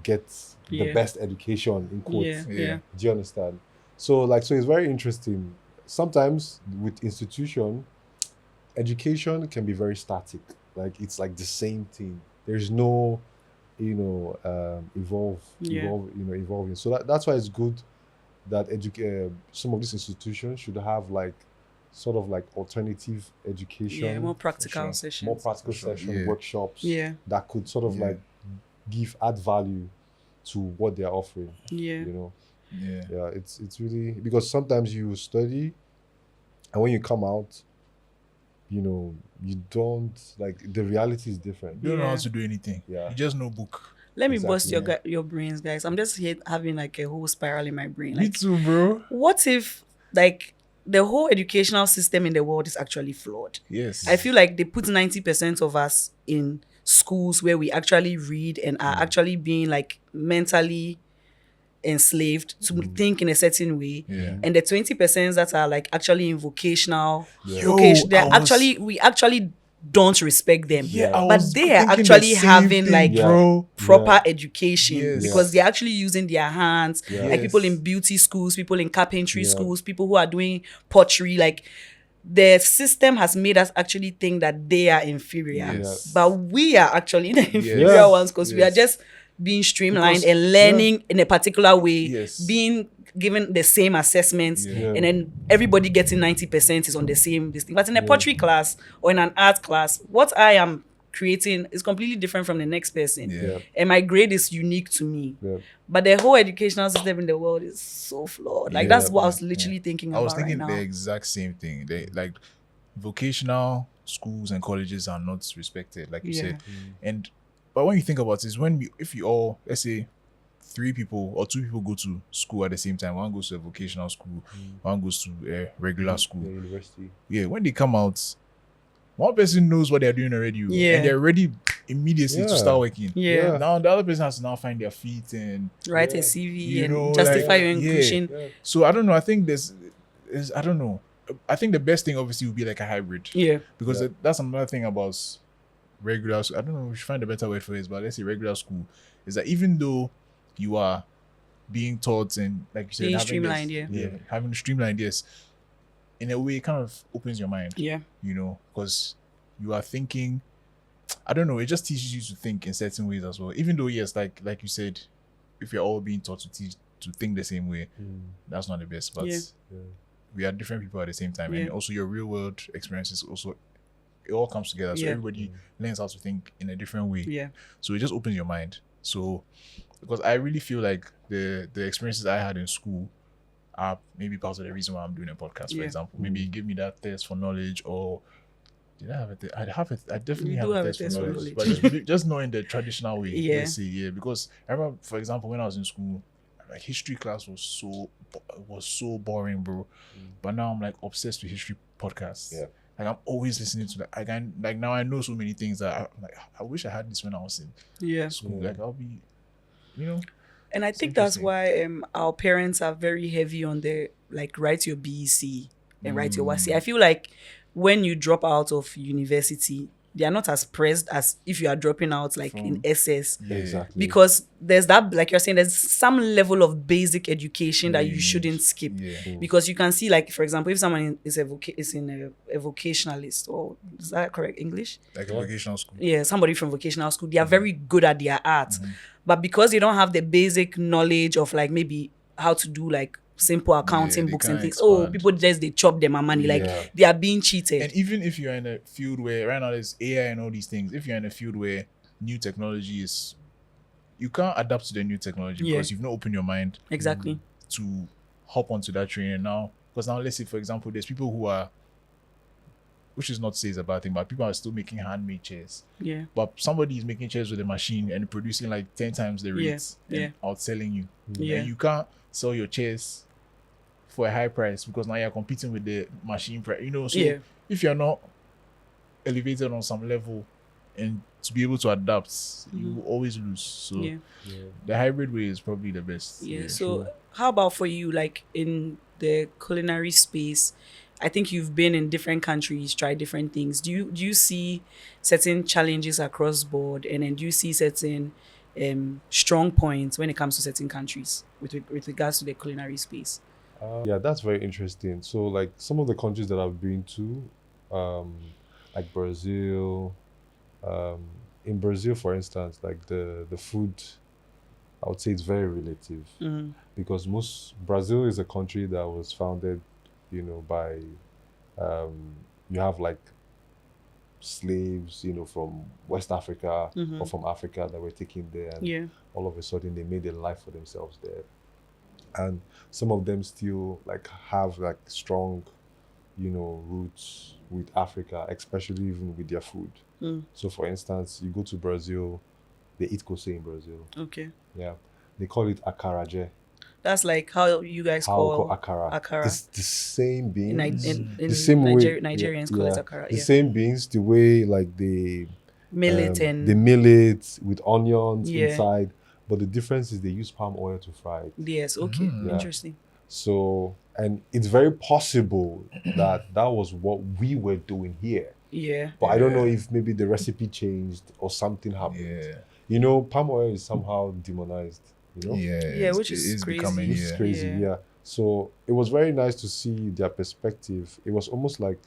get the Yeah. best education in quotes. Yeah. Yeah. Yeah. Do you understand? So it's very interesting. Sometimes with institution, education can be very static. Like it's like the same thing. There's no, evolving. So that's why it's good that some of these institutions should have like sort of like alternative education, Yeah. More practical sure. sessions. more practical sure, session yeah. workshops Yeah. that could sort of Yeah. like add value to what they're offering. Yeah. Yeah. It's really, because sometimes you study and when you come out, you don't, like, the reality is different. You don't know how Yeah. to do anything. Yeah. You just know book. Let me bust Exactly, your brains, guys. I'm just here having like a whole spiral in my brain. Me Like, too, bro. what if like the whole educational system in the world is actually flawed? Yes. I feel like they put 90% of us in schools where we actually read and are actually being like mentally enslaved to think in a certain way. Yeah. And the 20% that are like actually in vocational, Yo, they're I was- we actually don't respect them. Yeah, I But was they are thinking the actually same having thing, like bro. proper education Yes. because they're actually using their hands. Yeah. Like people in beauty schools, people in carpentry schools, people who are doing pottery. Like the system has made us actually think that they are inferior, Yes. but we are actually the inferior Yes. ones because we are Yes. just being streamlined Because- and learning in a particular way, Yes. being given the same assessments, Yeah. and then everybody getting 90% is on the same this thing. But in a pottery class or in an art class, what I am creating is completely different from the next person. Yeah. And my grade is unique to me. Yeah. But the whole educational system in the world is so flawed. Like, that's what I was literally thinking I about was thinking right the now. exact same thing. They like vocational schools and colleges are not respected, like you said. But when you think about it, is if you all, let's say 3 people or 2 people go to school at the same time, one goes to a vocational school, one goes to a regular school. Yeah, university. Yeah, when they come out, one person knows what they're doing already, and they're ready immediately to start working. Yeah. Now the other person has to now find their feet and Write a CV You and know, justify like, your inclusion. So I don't know. I think I don't know. I think the best thing obviously would be like a hybrid. Yeah. Because that's another thing about regular school. I don't know, we should find a better word for it, but let's say regular school is that even though you are being taught and like you said, Being having streamlined, having streamlined, yes, in a way it kind of opens your mind. Yeah. You know, because you are thinking, I don't know, it just teaches you to think in certain ways as well. Even though, yes, like you said, if you're all being taught to think the same way, that's not the best. But we are different people at the same time. And also your real world experiences also, it all comes together. So everybody learns how to think in a different way. Yeah. So it just opens your mind. So because I really feel like the experiences I had in school are maybe part of the reason why I'm doing a podcast, for example. Maybe give me that thirst for knowledge, or did I have it? I definitely have a thirst for knowledge. But just not in the traditional way. Let's say, because I remember, for example, when I was in school, like history class was so boring, bro. But now I'm like obsessed with history podcasts. Yeah. Like I'm always listening to that. Now I know so many things that I wish I had this when I was in school. Like I'll be, you know. And I think that's why our parents are very heavy on the like write your BEC and write your WASI. I feel like when you drop out of university, they are not as pressed as if you are dropping out like in SS. Yeah, exactly. Because there's that, like you're saying, there's some level of basic education that you shouldn't skip. Yeah. Because you can see, like, for example, if someone is a vocationalist, or is that correct English? Like a vocational school. Yeah, somebody from vocational school, they are very good at their art. But because they don't have the basic knowledge of like maybe how to do like simple accounting books and things, people just they chop them money, like they are being cheated. And even if you're in a field where right now there's AI and all these things, if you're in a field where new technology is, you can't adapt to the new technology because you've not opened your mind to hop onto that train. And now, because now let's say for example, there's people who are, which is not to say it's a bad thing, but people are still making handmade chairs. Yeah. But somebody is making chairs with a machine and producing like 10 times the rates and outselling you. Yeah. And you can't sell your chairs for a high price because now you're competing with the machine price. You know, so if you're not elevated on some level and to be able to adapt, you will always lose. So the hybrid way is probably the best. Yeah. So how about for you, like in the culinary space? I think you've been in different countries, tried different things. Do you see certain challenges across board, and then do you see certain strong points when it comes to certain countries with regards to the culinary space? Yeah, that's very interesting. So, like some of the countries that I've been to, like Brazil. In Brazil, for instance, like the food, I would say it's very relative because Brazil is a country that was founded, by you have like slaves, from West Africa or from Africa that were taken there, and all of a sudden they made a life for themselves there. And some of them still like have like strong, roots with Africa, especially even with their food. So for instance, you go to Brazil, they eat kose in Brazil. Okay. Yeah. They call it akaraje. That's like how you guys call akara. It's the same beans. In the same way Nigerians call it akara. The same beans, the way like they mill it and they mill it with onions inside. But the difference is they use palm oil to fry it. Yes, okay. Interesting. So, and it's very possible that was what we were doing here. Yeah. But I don't know if maybe the recipe changed or something happened. Yeah. Palm oil is somehow demonized. Yeah, which is crazy. It's crazy, yeah. So it was very nice to see their perspective. It was almost like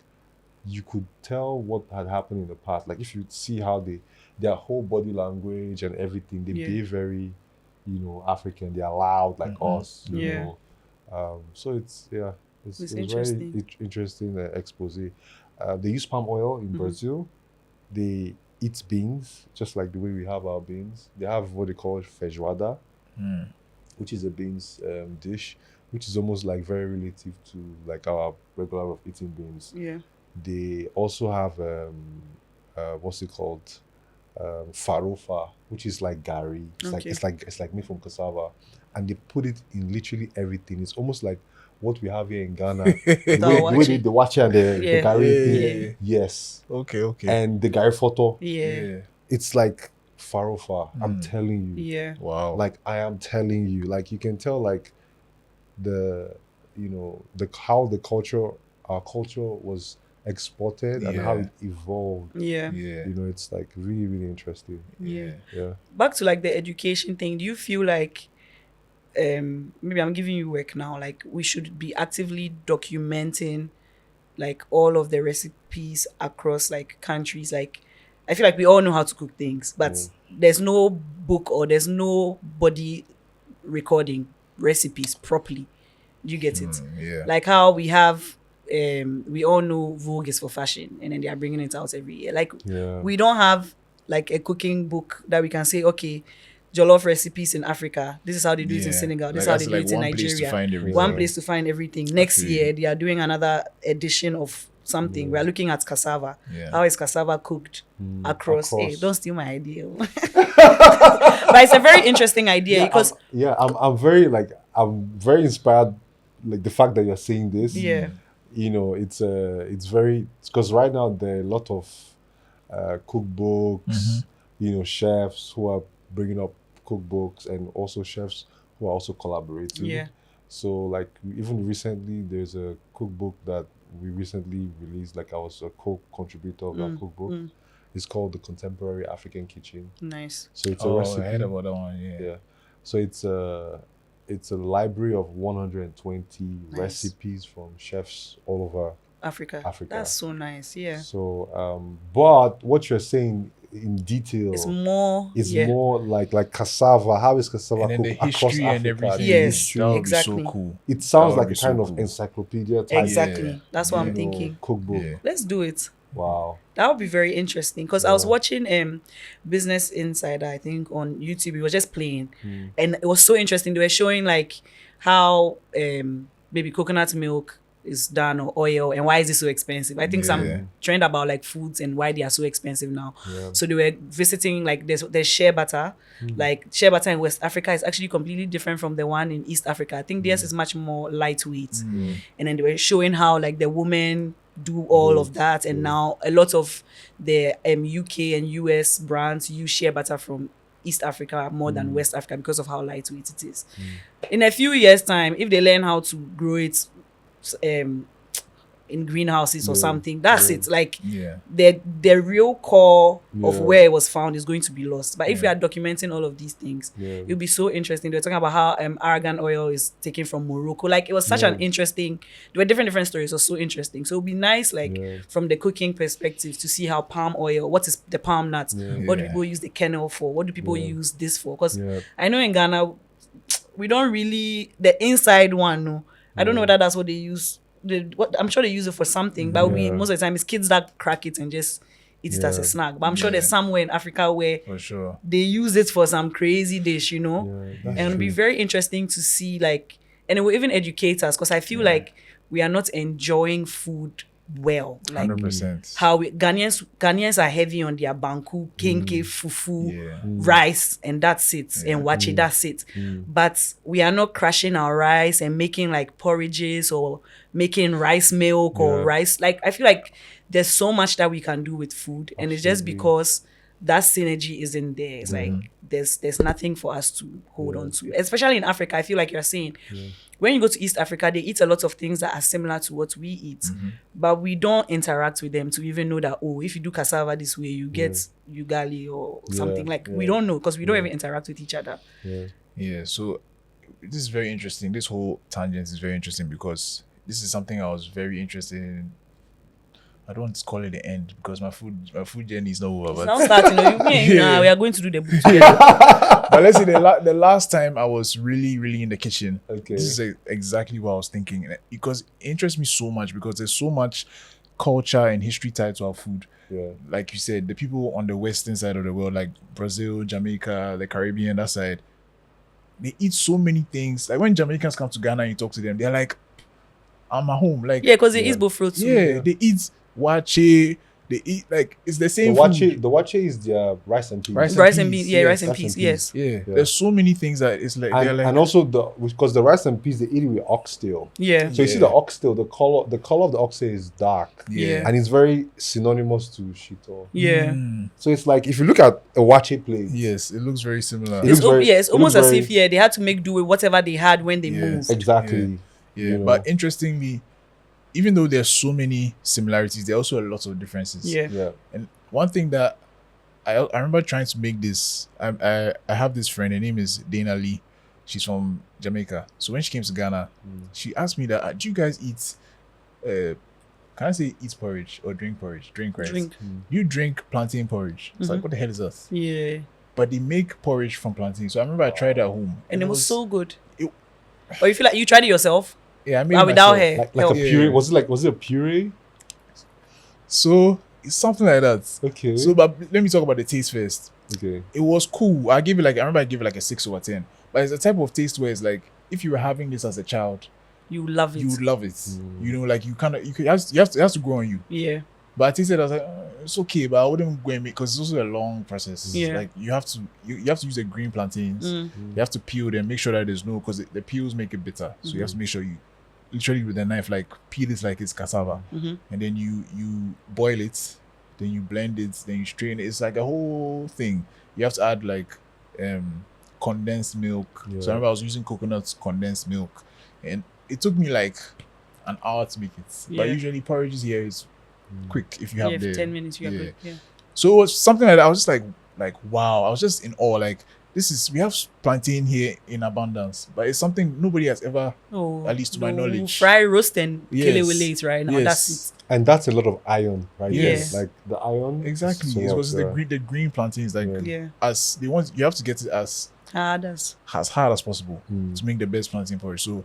you could tell what had happened in the past. Like if you see how their whole body language and everything, they behave very, African. They are loud like us, you know. So it's interesting. Very interesting expose. They use palm oil in Brazil. They eat beans, just like the way we have our beans. They have what they call feijoada, which is a beans dish, which is almost like very relative to like our regular of eating beans. Yeah. They also have what's it called? Farofa, which is like gari. It's like made from cassava, and they put it in literally everything. It's almost like what we have here in Ghana. the way the wache and the gari thing. Yes. Okay. And the gari photo. Yeah. It's like farofa. I'm telling you. Yeah. Wow. Like I am telling you. Like you can tell like how our culture was exported and how it evolved. Yeah. It's like really, really interesting. Yeah. Yeah. Back to like the education thing, do you feel like maybe I'm giving you work now, like we should be actively documenting like all of the recipes across like countries? Like I feel like we all know how to cook things, but there's no book or there's nobody recording recipes properly. Do you get it? Yeah. Like how we have we all know Vogue is for fashion and then they are bringing it out every year. Like we don't have like a cooking book that we can say, okay, jollof recipes in Africa, this is how they do it in Senegal, this is how they do it in Nigeria. One place to find everything. Next year they are doing another edition of something. We are looking at cassava. How is cassava cooked across? Hey, don't steal my idea. But it's a very interesting idea because I'm very inspired, like the fact that you're saying this. It's very, because right now there are a lot of cookbooks, chefs who are bringing up cookbooks and also chefs who are also collaborating. So like even recently there's a cookbook that we recently released, like I was a co-contributor of that cookbook. It's called The Contemporary African Kitchen. Nice. So it's a recipe. I heard about that one. Yeah. So it's a library of 120 recipes from chefs all over Africa. That's so nice. Yeah. So but what you're saying in detail it's more like cassava. How is cassava and then cooked the history across and Africa? everything. Yes, that would exactly. be so cool. It sounds That would like be a so kind cool. of encyclopedia type. Exactly. That's what I'm thinking. Cookbook. Yeah. Let's do it. Wow. That would be very interesting because I was watching Business Insider, I think, on YouTube. It was just playing, and it was so interesting. They were showing like how maybe coconut milk is done or oil and why is it so expensive. I think some trend about like foods and why they are so expensive now. So they were visiting like there's shea butter. Like shea butter in West Africa is actually completely different from the one in East Africa. I think theirs is much more lightweight. And then they were showing how like the women do all of that, and now a lot of the UK and US brands use shea butter from East Africa more than West Africa because of how lightweight it is. In a few years' time, if they learn how to grow it in greenhouses or something, that's it. Like the real core of where it was found is going to be lost. But if we are documenting all of these things, it'll be so interesting. They were talking about how argan oil is taken from Morocco. Like it was such an interesting, there were different stories. It was so interesting. So it'll be nice, like from the cooking perspective, to see how palm oil, what is the palm nuts, what do people use the kernel for, what do people use this for? Because I know in Ghana we don't really, the inside one, no, I don't know whether that's what they use. I'm sure they use it for something, but most of the time it's kids that crack it and just eat it as a snack. But I'm sure there's somewhere in Africa where they use it for some crazy dish, and it'll be very interesting to see, like, and it will even educate us, because I feel like we are not enjoying food well. Like 100%. how Ghanaians are heavy on their banku, kenke, fufu, rice, and that's it, and wache, that's it. But we are not crushing our rice and making like porridges or making rice milk or rice. Like I feel like there's so much that we can do with food, and it's just because that synergy isn't there. It's like there's nothing for us to hold on to, especially in Africa. I feel like you're saying when you go to East Africa, they eat a lot of things that are similar to what we eat, but we don't interact with them to even know that, oh, if you do cassava this way, you get ugali or something. Like we don't know, because we don't even interact with each other. So this is very interesting. This whole tangent is very interesting because this is something I was very interested in. I don't want to call it the end because my food journey is not over. It's But now starting. We are going to do the boot together. but let's say the last time I was really, really in the kitchen, this is exactly what I was thinking, because it interests me so much because there's so much culture and history tied to our food. Yeah. like you said, the people on the western side of the world, like Brazil, Jamaica, the Caribbean, that side, they eat so many things. Like when Jamaicans come to Ghana and you talk to them, they're like, I'm at home. Like, Yeah, because they Yeah. eat bull fruits. yeah, they eat wache. They eat like it's the The same food. wache is their rice and peas. Rice and beans. Yeah, yes, rice and rice and peas. peas. Yes. Yeah, Yeah. there's so many things that it's like they're And, like and also because the rice and peas they eat it with oxtail. Yeah. So you see the oxtail, the color of the oxtail is dark. Yeah. And it's very synonymous to shito. Yeah. Mm, So it's like if you look at a wache plate, yes, it looks very similar. It It's looks very- it's it almost looks as very- if they had to make do with whatever they had when they Yes. moved. exactly. Yeah, you know. but interestingly, even though there's so many similarities, there are also a lot of differences. Yeah. Yeah. And one thing that I remember trying to make this, I have this friend, her name is Zena Lee. She's from Jamaica. So when she came to Ghana, she asked me that, do you guys eat, can I say eat porridge or drink porridge? Drink, right? Drink. You drink plantain porridge. It's like, what the hell is that? Yeah. But they make porridge from plantain. So I remember I tried it at home. And it was so good. it- Or you feel like you tried it yourself? Yeah, I made But it without myself. hair. Like Help. a puree. Was it a puree? So it's something like that. Okay. So, but let me talk about the taste first. okay. It was cool. I remember I gave it like a 6/10. But it's a type of taste where it's like, if you were having this as a child, You love it. you would love it. You know, like you have to grow on you. Yeah. But I tasted it, I was like, it's okay, but I wouldn't go and make, because it's also a long process. Yeah. Like you have to use the green plantains. Mm. You have to peel them, make sure that there's no, because the peels make it bitter. So you have to make sure you literally with a knife, like peel it like it's cassava, Mhm. and then you boil it, then you blend it, then you strain it. It's like a whole thing. You have to add like condensed milk. Yeah. So I remember I was using coconut condensed milk, and it took me like an hour to make it. But Yeah. usually porridges here is quick if you have Yeah, the for 10 minutes you are yeah. good. Yeah. So it was something like that. I was just like wow. I was just in awe. Like we have plantain here in abundance, but it's something nobody has ever. Oh, At least to my no, knowledge. Fry, roast, and kill it Yes. with it right now. Yes. That's it. And that's a lot of iron, right? Yes. there. Like the iron. Exactly. So It was much, the green plantains, like Yeah. Yeah. as they want. You have to get it as Hard as. hard as possible to make the best plantain porridge. So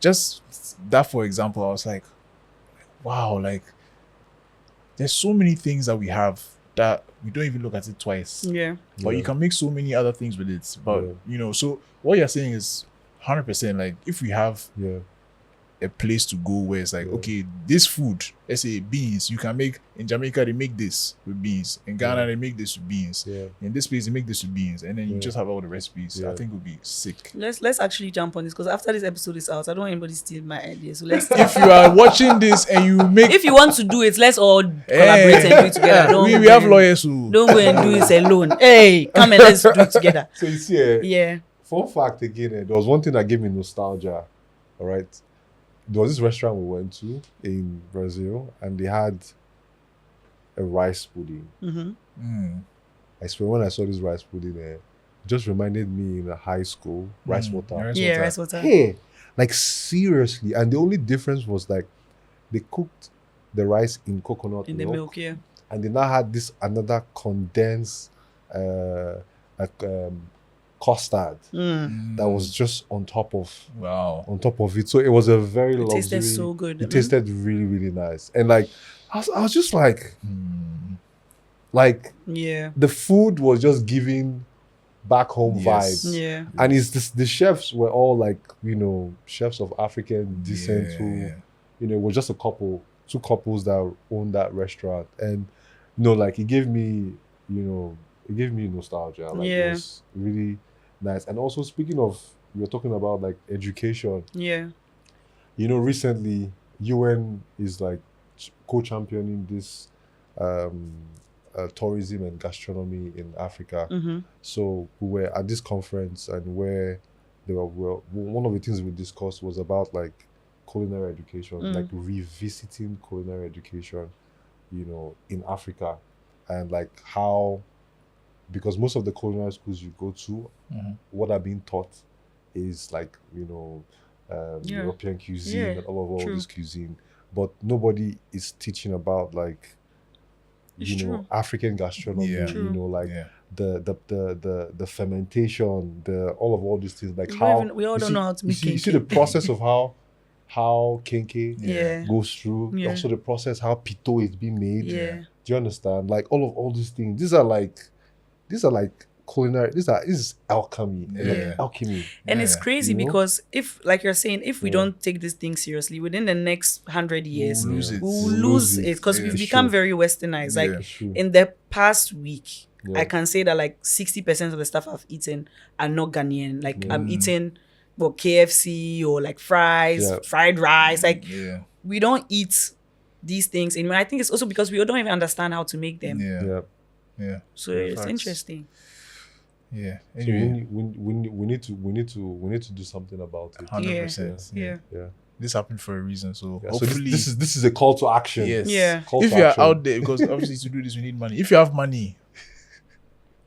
just that, for example, I was like, wow, like there's so many things that we have that we don't even look at it twice. Yeah. But you Yeah. can make so many other things with it. But Yeah. you know, so what you're saying is 100%. Like if we have Yeah. a place to go where it's like, Yeah. okay, this food, let's say beans, you can make in Jamaica, they make this with beans. In Ghana, Yeah. they make this with beans. Yeah. In this place, they make this with beans. And then you Yeah. just have all the recipes. Yeah. I think it would be sick. Let's actually jump on this because after this episode is out, I don't want anybody steal my idea. So let's. If you are watching this and you make If you want to do it, let's all collaborate and do it together. Don't we go have and- lawyers who Don't go and do this alone. Hey, come and let's do it together. So you see, Yeah. fun fact again, there was one thing that gave me nostalgia. All right. There was this restaurant we went to in Brazil and they had a rice pudding. Mm-hmm. I swear when I saw this rice pudding there, it just reminded me in a high school, rice water. Yeah, rice water. Hey, like seriously. And the only difference was like they cooked the rice in coconut In the milk, yeah. and they now had this another condensed custard that was just on top of wow. it. So it was a very It luxury. tasted so good. It tasted really, really nice. And like I was just like Yeah. the food was just giving back home Yes. vibes. Yeah. And it's this, the chefs were all like, you know, chefs of African descent Yeah, who, yeah. you know, were just two couples that owned that restaurant. And, you know, like it gave me nostalgia. Like Yeah. it was really nice. And also speaking of, we were talking about like education, Yeah. you know, recently UN is like co-championing this tourism and gastronomy in Africa. Mm-hmm. So we were at this conference and where one of the things we discussed was about like culinary education, like revisiting culinary education, you know, in Africa, and like how, because most of the culinary schools you go to, what are being taught is like, you know, European cuisine and all true. this cuisine, but nobody is teaching about like, It's you know, true. African gastronomy, Yeah. True. you know, like Yeah. the fermentation, all of these things, like We how we all you don't see- know how to you make see, you see cake. the process of how kenke Yeah. goes through. Yeah. Also the process how pito is being made. Yeah. Do you understand? Like all these things. These are like culinary. This is alchemy. Yeah. Alchemy. And it's crazy You know? because if, like you're saying, if we don't take this thing seriously, within the next 100 years, We'll lose it. we'll We'll lose lose it it. because Yeah. we've It's become true. very westernized. Yeah. Like It's true. in the past week, Yeah. I can say that like 60% of the stuff I've eaten are not Ghanaian. Like I'm eating KFC or like fries, Yeah. fried rice. Like Yeah. we don't eat these things. And I think it's also because we don't even understand how to make them. Yeah. Yeah. Yeah. So Yeah, it's facts. interesting. Yeah. So Anyway, we need to do something about it. 100%. Yeah. Yeah. This happened for a reason. So Yeah, so hopefully, this is a call to action. yes. Yeah. Call If to you're action. out there, because obviously to do this we need money. If you have money,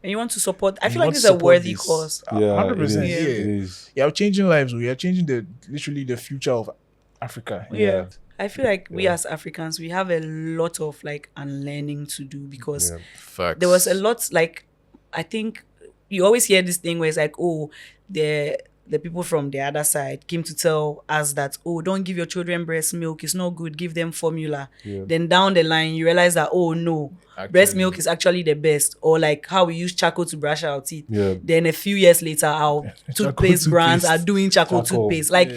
And you want to support, I you feel like want this to is a support worthy this, cause. 100%. it Yeah. is. You are changing lives. We are changing literally the future of Africa. Yeah. I feel like we Yeah. as Africans, we have a lot of like unlearning to do because Yeah. Facts. there was a lot, like, I think you always hear this thing where it's like, oh, the people from the other side came to tell us that, oh, don't give your children breast milk, it's not good, give them formula. Yeah. Then down the line you realize that, oh no, breast Actually. milk is actually the best. Or like how we use charcoal to brush our teeth. Yeah. Then a few years later our toothpaste brands are doing charcoal toothpaste. Like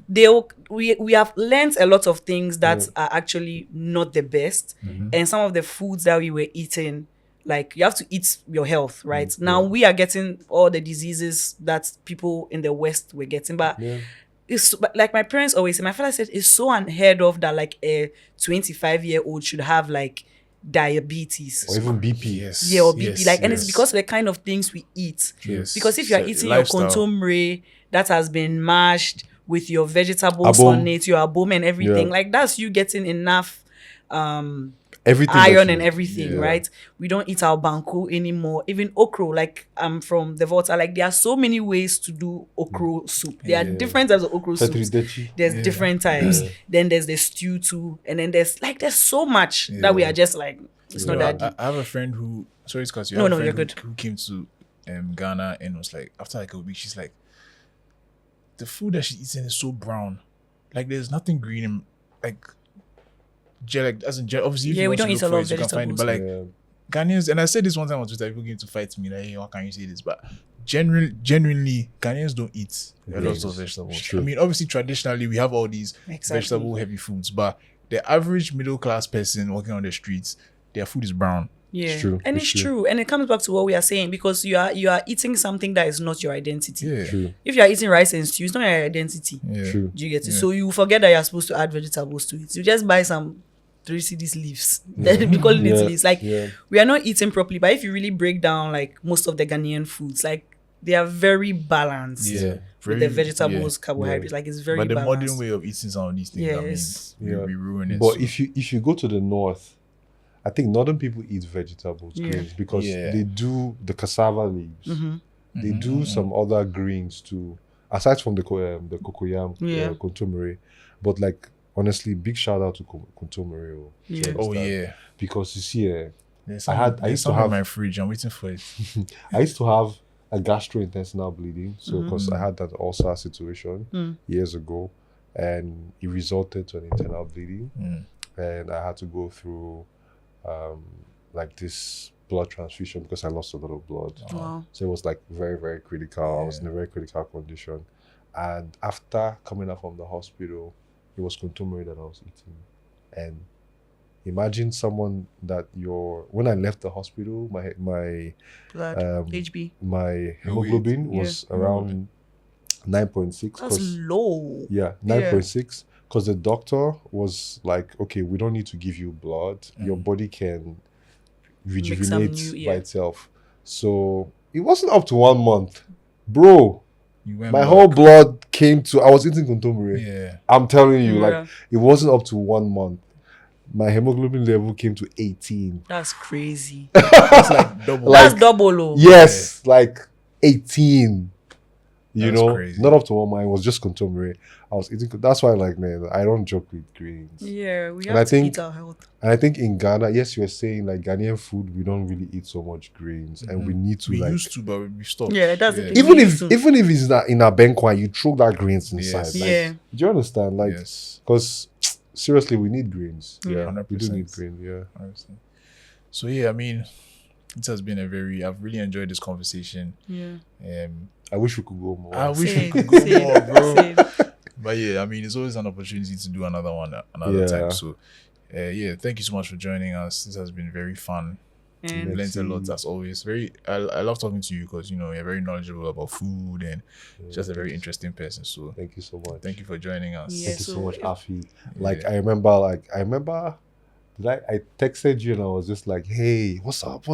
we have learned a lot of things that are actually not the best. And some of the foods that we were eating, like you have to eat your health, right? Now we are getting all the diseases that people in the West were getting, but it's but like my parents always say, my father said it's so unheard of that like a 25-year-old should have like diabetes. Or even BP. Yes. Yeah, or BP. Yes, like, and it's yes. because of the kind of things we eat. Yes. Because if you're So, eating lifestyle. your contomere that has been mashed with your vegetables Abom. on it, your abom and everything, Yeah. like that's you getting enough Everything iron that and you- everything, yeah. right? We don't eat our banku anymore. Even okro, like I'm from the Volta, like there are so many ways to do okro soup. There are different types of okro soups. Tetridechi. There's different types. Then there's the stew too. And then there's so much that we are just like, it's not that deep. I have a friend who, sorry, it's because you No, have no, a friend you're good. who came to Ghana and was like, after like a week, she's like, the food that she's eating is so brown. Like there's nothing green in, like, like as in obviously if Yeah, you we want don't to eat look a for lot it, of you can find it. But like Yeah. Ghanaians, and I said this one time on Twitter, people came to fight me like, hey, why can't you say this? But genuinely Ghanaians don't eat a lot of vegetables. True. I mean, obviously traditionally we have all these Exactly. vegetable heavy foods, but the average middle class person walking on the streets, their food is brown. Yeah, It's true. and It's it's true. And it comes back to what we are saying, because you are eating something that is not your identity. Yeah. True. If you are eating rice and stew, it's not your identity. Yeah. True. Do you get it? So you forget that you're supposed to add vegetables to it. You just buy some 3 CDs leaves. Then we call it Yeah. leaves. Like Yeah. we are not eating properly. But if you really break down like most of the Ghanaian foods, like they are very balanced. Yeah. With the vegetables, carbohydrates, like it's very But the balanced. modern way of eating some of these things, Yes. I mean, we ruin it. But so- if you go to the north, I think northern people eat vegetables, Yeah. greens, because Yeah. they do the cassava leaves. Mm-hmm. They do some other greens too, aside from the cocoyam, Yeah. contomere. But like honestly, big shout out to contomere. Do you Yeah. oh understand? yeah. Because you see, There's I some used to in have- my fridge. I'm waiting for it. I used to have a gastrointestinal bleeding. So because I had that ulcer situation years ago, and it resulted to an internal bleeding, and I had to go through like this blood transfusion because I lost a lot of blood. Wow. So it was like very, very critical. I was in a very critical condition. And after coming out from the hospital, it was contomere that I was eating. And imagine someone that when I left the hospital, my Blood, HB. my hemoglobin Yeah. was around 9.6. That's low. Yeah, 9.6. Because the doctor was like, okay, we don't need to give you blood. Your body can rejuvenate new- by itself. So it wasn't up to 1 month. Bro, You went my back. whole blood came to, I was eating contomere. Yeah. I'm telling you, Yeah. like, it wasn't up to 1 month. My hemoglobin level came to 18. That's crazy. It's like double. That's double low. Yes, like 18. You That's know, crazy. not up to one mind. It was just contemporary. I was eating. That's why, like, man, I don't joke with greens. Yeah, we And have I to think- eat our health. And I think in Ghana, yes, you were saying like Ghanaian food, we don't really eat so much greens, and we need to We like used to, but we stopped. Yeah, that's the thing. even we if used to. even if it's not in a benkwan, you throw that greens inside. Yes. Like, Yeah. do you understand? Like, Yes. because seriously, we need greens. Yeah. Yeah, we do 100%. need greens. Yeah. 100%. So yeah, I mean, it has been I've really enjoyed this conversation. Yeah. I wish we could go more. I wish we Same, could go same, more, bro. same. But yeah, I mean, it's always an opportunity to do another one another Yeah. time. So yeah, thank you so much for joining us. This has been very fun. And Learned a lot Merci. as always. I love talking to you because you're very knowledgeable about food and just a very interesting person. So Thank you so much. thank you for joining us. Yeah. Thank you so so- much, Afi. Like I remember, I texted you and I was just like, hey, what's up?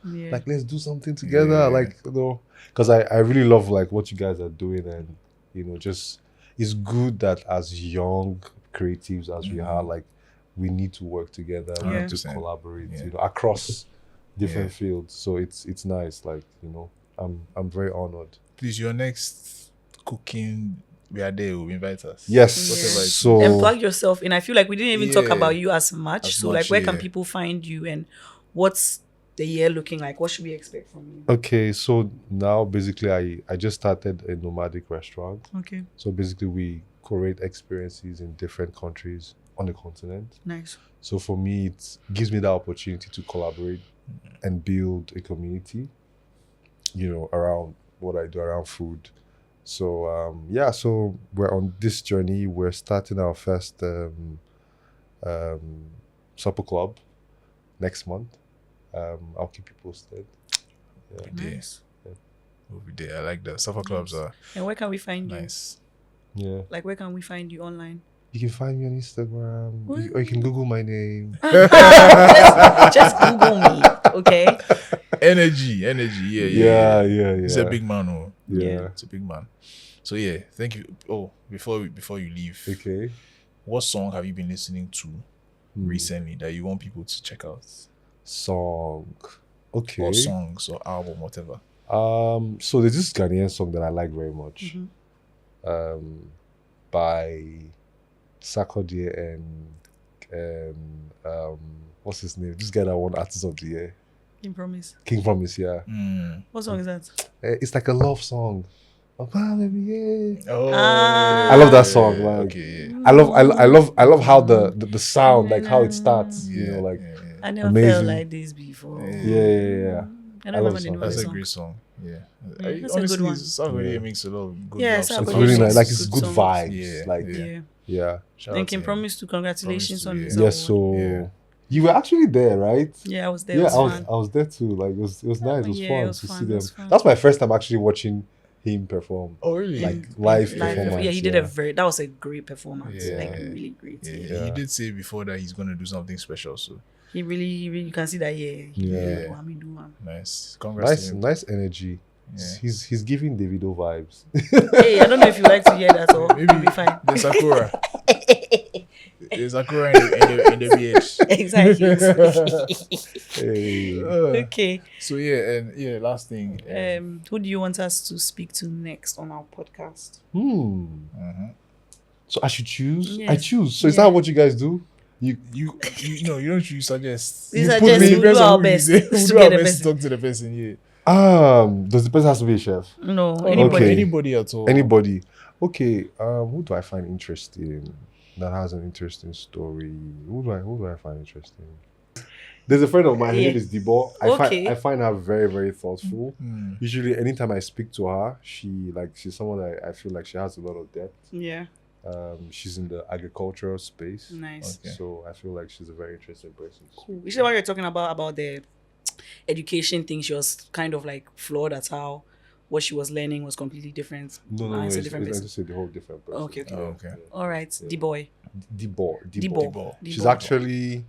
yeah. Like, let's do something together. Yeah. Like, you know, because I really love like what you guys are doing, and you know, just it's good that as young creatives as we are, like, we need to work together, we need to 100%. collaborate, Yeah. you know, across different fields. So it's nice. Like, you know, I'm very honored. Please, your next cooking, we are there. Will invite us. Yes. Whatever it is. So And plug yourself in. I feel like we didn't even talk Yeah. about you as much. As So, much, like, where can yeah. people find you, and what's the year looking like? What should we expect from you? okay, so now basically I just started a nomadic restaurant. Okay, So basically we curate experiences in different countries on the continent. nice. So for me, it gives me the opportunity to collaborate and build a community, you know, around what I do around food. So yeah, so we're on this journey. We're starting our first supper club next month. I'll keep you posted. We'll be there. Nice. We'll be there. I like that. Supper clubs are And where can we find you? nice. Yeah, Like, where can we find you online? you can find me on Instagram, or you can Google my name. Just Google me, okay? Energy. Yeah. Yeah. He's a big man. Oh. Yeah. It's a big man. So yeah, thank you. Oh, before you leave, Okay. what song have you been listening to Hmm. recently that you want people to check out? Song. Okay. Or songs or album, whatever. So there's this Ghanaian song that I like very much. By Sarkodie and what's his name? This guy that won Artist of the Year. King Promise. King Promise, yeah. What song is that? It's like a love song. Oh, baby, yeah. Oh, Ah. I love that song. Like, okay. I love how the sound, like how it starts. You know, like I never Amazing. felt like this before. yeah. I I don't love remember the name of That's the a song. great song. Yeah. that's a good Honestly, one. Sarkodie Yeah. makes a lot of good Yeah, love songs. It's Sarkodie really makes nice. Like it's good good songs. vibes. Yeah, Like Yeah. yeah. Shout out And to King him. Promise to congratulations Promise on to, his yeah. Yes. So Yeah. you were actually there, right? Yeah, I was there. Yeah, It was I was fun. I was there too. Like it was nice. It was Yeah, fun it was to fun, see it them. was fun. That's my first time actually watching him perform. Oh, really? Like live Live, performance. yeah, he did that was a great performance. Yeah. Like really great. Yeah, Yeah. he did say before that he's going to do something special. So He really, you can see that. Yeah. Yeah. Want me do, man. nice. Congrats to him. Nice energy. Yeah. He's giving Davido vibes. Hey, I don't know if you like to hear that, or Maybe it'll be fine. the Sakura. The Sakura in the BH. Exactly. Hey. Okay. So yeah, last thing. Who do you want us to speak to next on our podcast? So I should choose. Yes. I choose. So is Yeah. that what you guys do? You know, you don't suggest. We You suggest put me- we'll depends do on our who you best say. to We'll do get our the best best. to talk to the person. Yeah. Does the person has to be a chef? No, Anybody, Okay. anybody at all. Anybody? Okay. Who do I find interesting? That has an interesting story. Who do I find interesting? There's a friend of mine. Her Yeah. name is Debo. Okay. I find her very, very thoughtful. Mm. Usually, anytime I speak to her, she's someone that I feel like she has a lot of depth. Yeah. She's in the agricultural space. Nice. Okay. So I feel like she's a very interesting person. Cool. You see what you're talking about the education thing. She was kind of like flawed at how what she was learning was completely different. No, It's a it's different I person. just say the whole different person. Okay. Oh, okay. All right, the boy. Debo. Debo. She's Debo. actually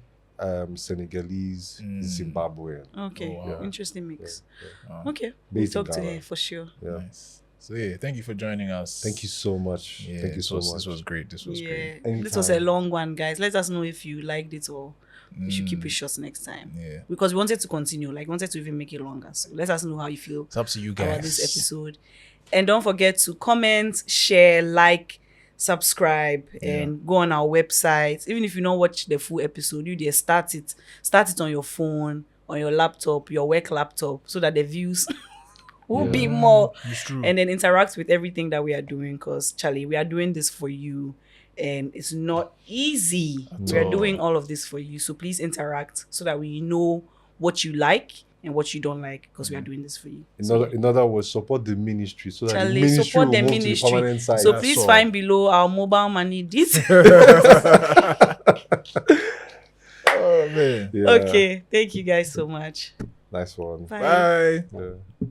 Senegalese, Mm. Zimbabwean. Okay, Oh, wow. interesting mix. Oh, Okay, we'll Based in talk to Ghana. her for sure. Yeah. nice. So yeah, thank you for joining us. Thank you so much. Yeah, Thank you so much. This was great. This was Yeah, great. this was a Anytime. long one, guys. Let us know if you liked it or we should keep it short next time. Yeah. Because we wanted to continue, like wanted to even make it longer. So let us know how you feel It's up to you about guys. this episode. And don't forget to comment, share, like, subscribe, and go on our website. Even if you don't watch the full episode, you just start it on your phone, on your laptop, your work laptop, so that the views will be more. It's true. And then interact with everything that we are doing, because Charlie, we are doing this for you, and it's not easy. We are doing all of this for you, so please interact so that we know what you like and what you don't like, because we are doing this for you. In other words, support the ministry so that the Charlie, ministry support will the move to the ministry. permanent side. So That's please all. find below our mobile money details. Oh man. Yeah. Okay, thank you guys so much. Nice one. Bye. Bye. Yeah.